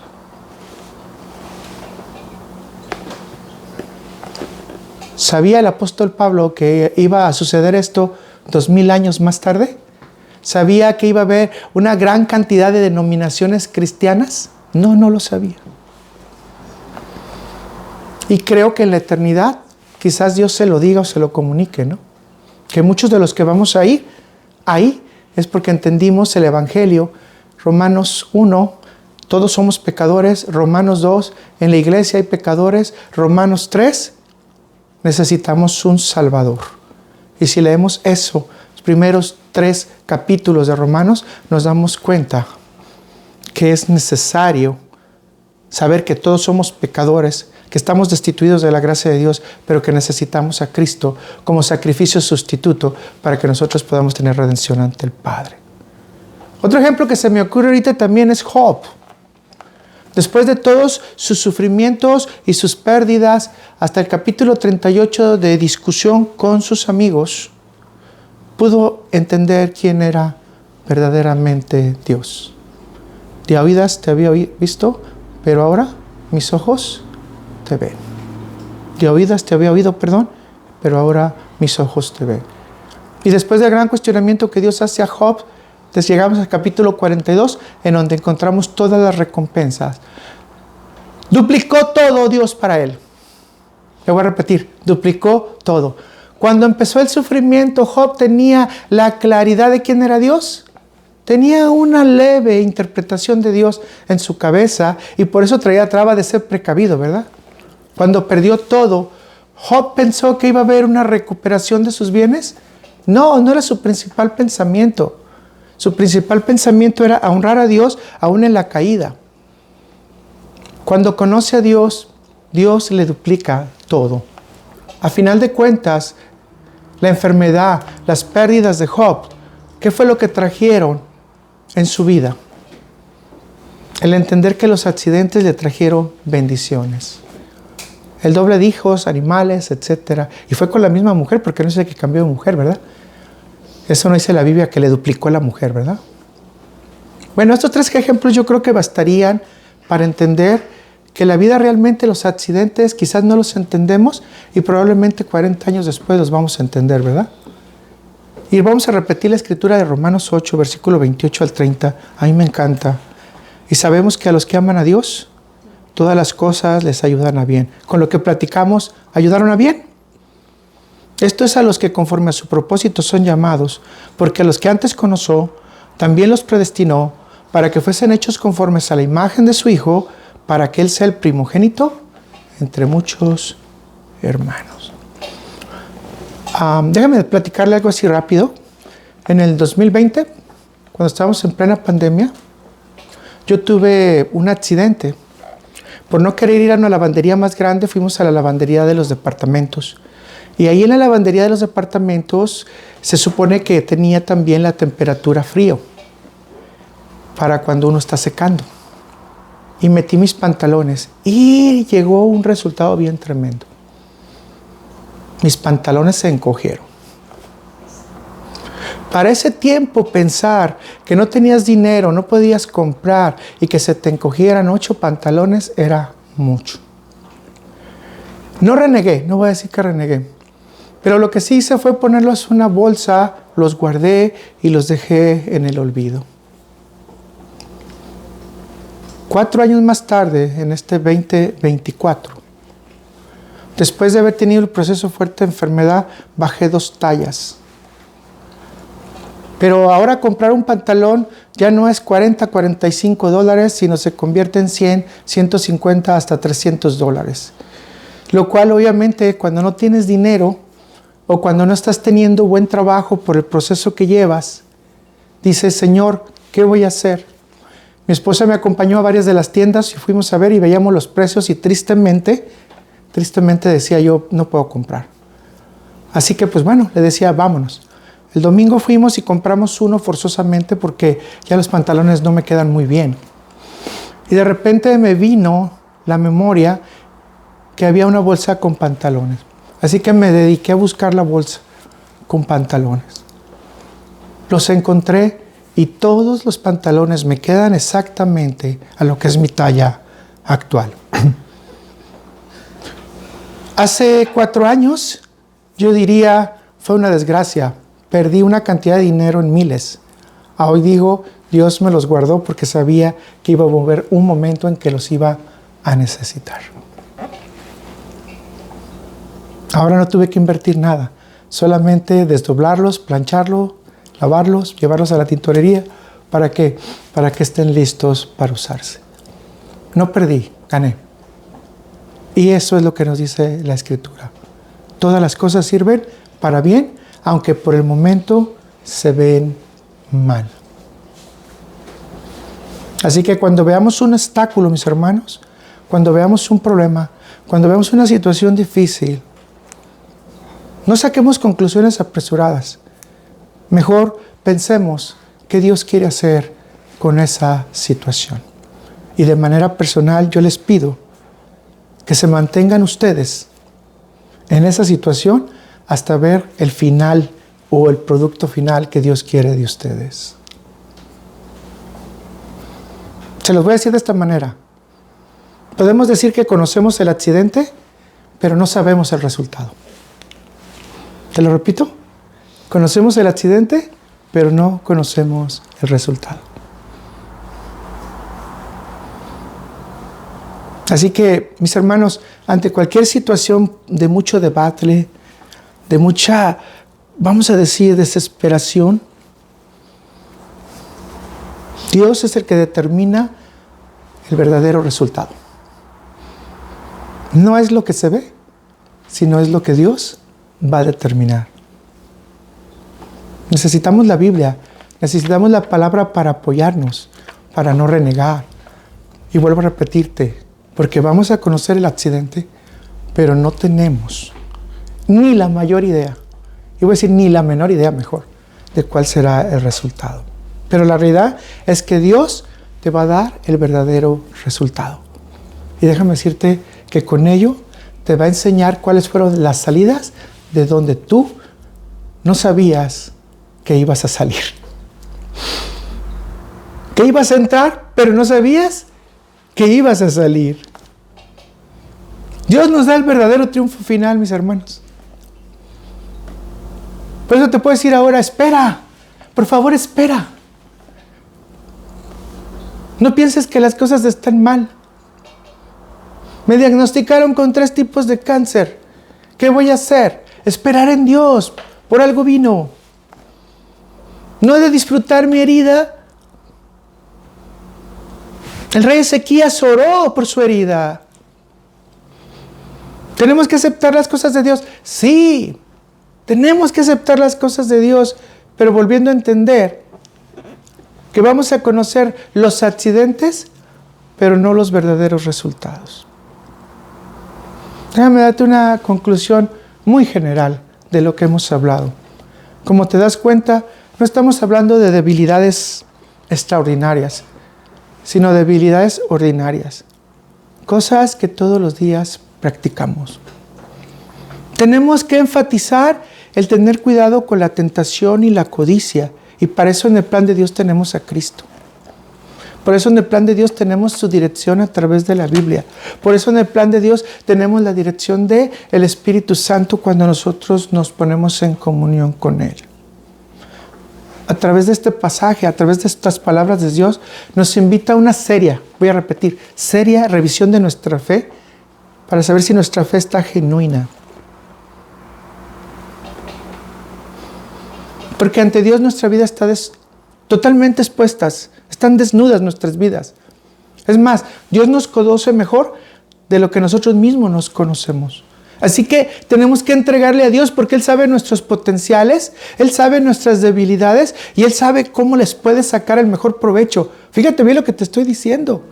¿Sabía el apóstol Pablo que iba a suceder esto 2000 años más tarde? ¿Sabía que iba a haber una gran cantidad de denominaciones cristianas? No, no lo sabía. Y creo que en la eternidad quizás Dios se lo diga o se lo comunique, ¿no? Que muchos de los que vamos ahí es porque entendimos el evangelio. Romanos 1, todos somos pecadores. Romanos 2, en la iglesia hay pecadores. Romanos 3, necesitamos un Salvador. Y si leemos eso, los primeros 3 capítulos de Romanos, nos damos cuenta que es necesario saber que todos somos pecadores, que estamos destituidos de la gracia de Dios, pero que necesitamos a Cristo como sacrificio sustituto para que nosotros podamos tener redención ante el Padre. Otro ejemplo que se me ocurre ahorita también es Job. Después de todos sus sufrimientos y sus pérdidas, hasta el capítulo 38 de discusión con sus amigos, pudo entender quién era verdaderamente Dios. De oídas te había visto, pero ahora mis ojos te ven. De oídas te había oído, pero ahora mis ojos te ven. Y después del gran cuestionamiento que Dios hace a Job, llegamos al capítulo 42, en donde encontramos todas las recompensas. Duplicó todo Dios para él. Le voy a repetir, duplicó todo. Cuando empezó el sufrimiento, Job tenía la claridad de quién era Dios. Tenía una leve interpretación de Dios en su cabeza y por eso traba de ser precavido, ¿verdad? Cuando perdió todo, Job pensó que iba a haber una recuperación de sus bienes. No, no era su principal pensamiento. Su principal pensamiento era honrar a Dios aún en la caída. Cuando conoce a Dios, Dios le duplica todo. A final de cuentas, la enfermedad, las pérdidas de Job, ¿qué fue lo que trajeron en su vida? El entender que los accidentes le trajeron bendiciones. El doble de hijos, animales, etc. Y fue con la misma mujer, porque no sé que cambió de mujer, ¿verdad? Eso no dice la Biblia que le duplicó a la mujer, ¿verdad? Bueno, estos 3 ejemplos yo creo que bastarían para entender que la vida realmente, los accidentes, quizás no los entendemos y probablemente 40 años después los vamos a entender, ¿verdad? Y vamos a repetir la escritura de Romanos 8, versículo 28 al 30. A mí me encanta. Y sabemos que a los que aman a Dios, todas las cosas les ayudan a bien. Con lo que platicamos, ¿ayudaron a bien? Esto es a los que conforme a su propósito son llamados, porque a los que antes conoció, también los predestinó para que fuesen hechos conformes a la imagen de su Hijo, para que Él sea el primogénito entre muchos hermanos. Déjame platicarle algo así rápido. En el 2020, cuando estábamos en plena pandemia, yo tuve un accidente. Por no querer ir a una lavandería más grande, fuimos a la lavandería de los departamentos. Y ahí en la lavandería de los departamentos se supone que tenía también la temperatura frío para cuando uno está secando. Y metí mis pantalones y llegó un resultado bien tremendo. Mis pantalones se encogieron. Para ese tiempo pensar que no tenías dinero, no podías comprar y que se te encogieran 8 pantalones era mucho. No renegué, no voy a decir que renegué. Pero lo que sí hice fue ponerlos en una bolsa, los guardé y los dejé en el olvido. 4 años más tarde, en este 2024, después de haber tenido el proceso fuerte de enfermedad, bajé 2 tallas. Pero ahora comprar un pantalón ya no es $40, $45, sino se convierte en 100, 150, hasta $300. Lo cual obviamente cuando no tienes dinero o cuando no estás teniendo buen trabajo por el proceso que llevas, dices, Señor, ¿qué voy a hacer? Mi esposa me acompañó a varias de las tiendas y fuimos a ver y veíamos los precios y tristemente decía yo, no puedo comprar. Así que pues bueno, le decía, vámonos. El domingo fuimos y compramos uno forzosamente porque ya los pantalones no me quedan muy bien. Y de repente me vino la memoria que había una bolsa con pantalones. Así que me dediqué a buscar la bolsa con pantalones. Los encontré y todos los pantalones me quedan exactamente a lo que es mi talla actual. Hace 4 años, yo diría, fue una desgracia. Perdí una cantidad de dinero en miles. Hoy digo, Dios me los guardó porque sabía que iba a haber un momento en que los iba a necesitar. Ahora no tuve que invertir nada. Solamente desdoblarlos, plancharlos, lavarlos, llevarlos a la tintorería. ¿Para qué? Para que estén listos para usarse. No perdí, gané. Y eso es lo que nos dice la Escritura. Todas las cosas sirven para bien, aunque por el momento se ven mal. Así que cuando veamos un obstáculo, mis hermanos, cuando veamos un problema, cuando veamos una situación difícil, no saquemos conclusiones apresuradas. Mejor pensemos qué Dios quiere hacer con esa situación. Y de manera personal yo les pido que se mantengan ustedes en esa situación hasta ver el final o el producto final que Dios quiere de ustedes. Se los voy a decir de esta manera. Podemos decir que conocemos el accidente, pero no sabemos el resultado. ¿Te lo repito? Conocemos el accidente, pero no conocemos el resultado. Así que, mis hermanos, ante cualquier situación de mucho debate, de mucha, vamos a decir, desesperación, Dios es el que determina el verdadero resultado. No es lo que se ve, sino es lo que Dios va a determinar. Necesitamos la Biblia, Necesitamos la palabra para apoyarnos, para no renegar. Y vuelvo a repetirte, porque vamos a conocer el accidente, pero no tenemos ni la mayor idea, y voy a decir ni la menor idea mejor, de cuál será el resultado. Pero la realidad es que Dios te va a dar el verdadero resultado. Y déjame decirte que con ello te va a enseñar cuáles fueron las salidas de donde tú no sabías que ibas a salir. Que ibas a entrar, pero no sabías que ibas a salir. Dios nos da el verdadero triunfo final, mis hermanos. Por eso te puedo decir ahora, espera. Por favor, espera. No pienses que las cosas están mal. Me diagnosticaron con 3 tipos de cáncer. ¿Qué voy a hacer? Esperar en Dios. Por algo vino. No he de disfrutar mi herida. El rey Ezequías oró por su herida. ¿Tenemos que aceptar las cosas de Dios? Sí, tenemos que aceptar las cosas de Dios, pero volviendo a entender que vamos a conocer los accidentes, pero no los verdaderos resultados. Déjame darte una conclusión muy general de lo que hemos hablado. Como te das cuenta, no estamos hablando de debilidades extraordinarias, sino debilidades ordinarias. Cosas que todos los días practicamos. Tenemos que enfatizar el tener cuidado con la tentación y la codicia. Y para eso en el plan de Dios tenemos a Cristo. Por eso en el plan de Dios tenemos su dirección a través de la Biblia. Por eso en el plan de Dios tenemos la dirección del Espíritu Santo cuando nosotros nos ponemos en comunión con Él. A través de este pasaje, a través de estas palabras de Dios, nos invita a una seria, voy a repetir, seria revisión de nuestra fe para saber si nuestra fe está genuina. Porque ante Dios nuestra vida está totalmente expuesta, están desnudas nuestras vidas. Es más, Dios nos conoce mejor de lo que nosotros mismos nos conocemos. Así que tenemos que entregarle a Dios porque Él sabe nuestros potenciales, Él sabe nuestras debilidades y Él sabe cómo les puede sacar el mejor provecho. Fíjate bien lo que te estoy diciendo.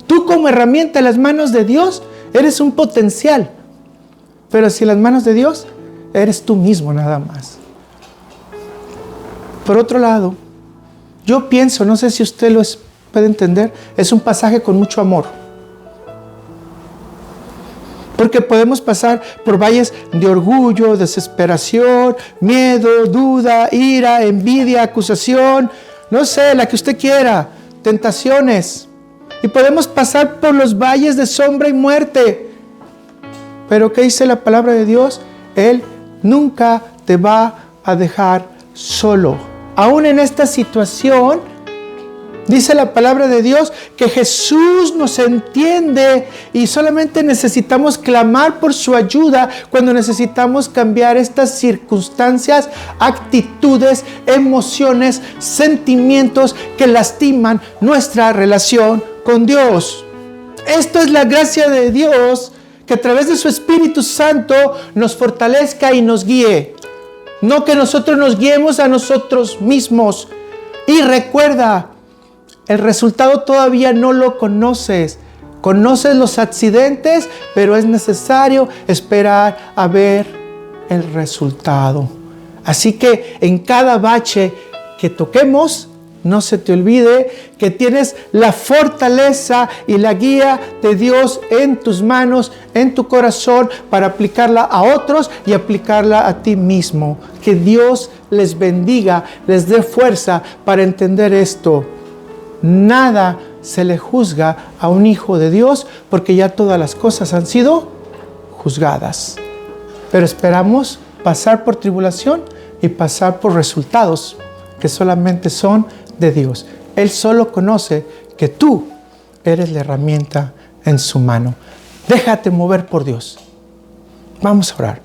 Tú como herramienta en las manos de Dios eres un potencial. Pero si en las manos de Dios eres tú mismo nada más. Por otro lado, yo pienso, no sé si usted lo puede entender, es un pasaje con mucho amor. Porque podemos pasar por valles de orgullo, desesperación, miedo, duda, ira, envidia, acusación, no sé, la que usted quiera, tentaciones. Y podemos pasar por los valles de sombra y muerte. Pero ¿qué dice la palabra de Dios? Él nunca te va a dejar solo. Aún en esta situación, dice la palabra de Dios que Jesús nos entiende y solamente necesitamos clamar por su ayuda cuando necesitamos cambiar estas circunstancias, actitudes, emociones, sentimientos que lastiman nuestra relación con Dios. Esto es la gracia de Dios que a través de su Espíritu Santo nos fortalezca y nos guíe. No que nosotros nos guiemos a nosotros mismos. Y recuerda, el resultado todavía no lo conoces. Conoces los accidentes, pero es necesario esperar a ver el resultado. Así que en cada bache que toquemos, no se te olvide que tienes la fortaleza y la guía de Dios en tus manos, en tu corazón, para aplicarla a otros y aplicarla a ti mismo. Que Dios les bendiga, les dé fuerza para entender esto. Nada se le juzga a un hijo de Dios porque ya todas las cosas han sido juzgadas. Pero esperamos pasar por tribulación y pasar por resultados que solamente son de Dios. Él solo conoce que tú eres la herramienta en su mano. Déjate mover por Dios. Vamos a orar.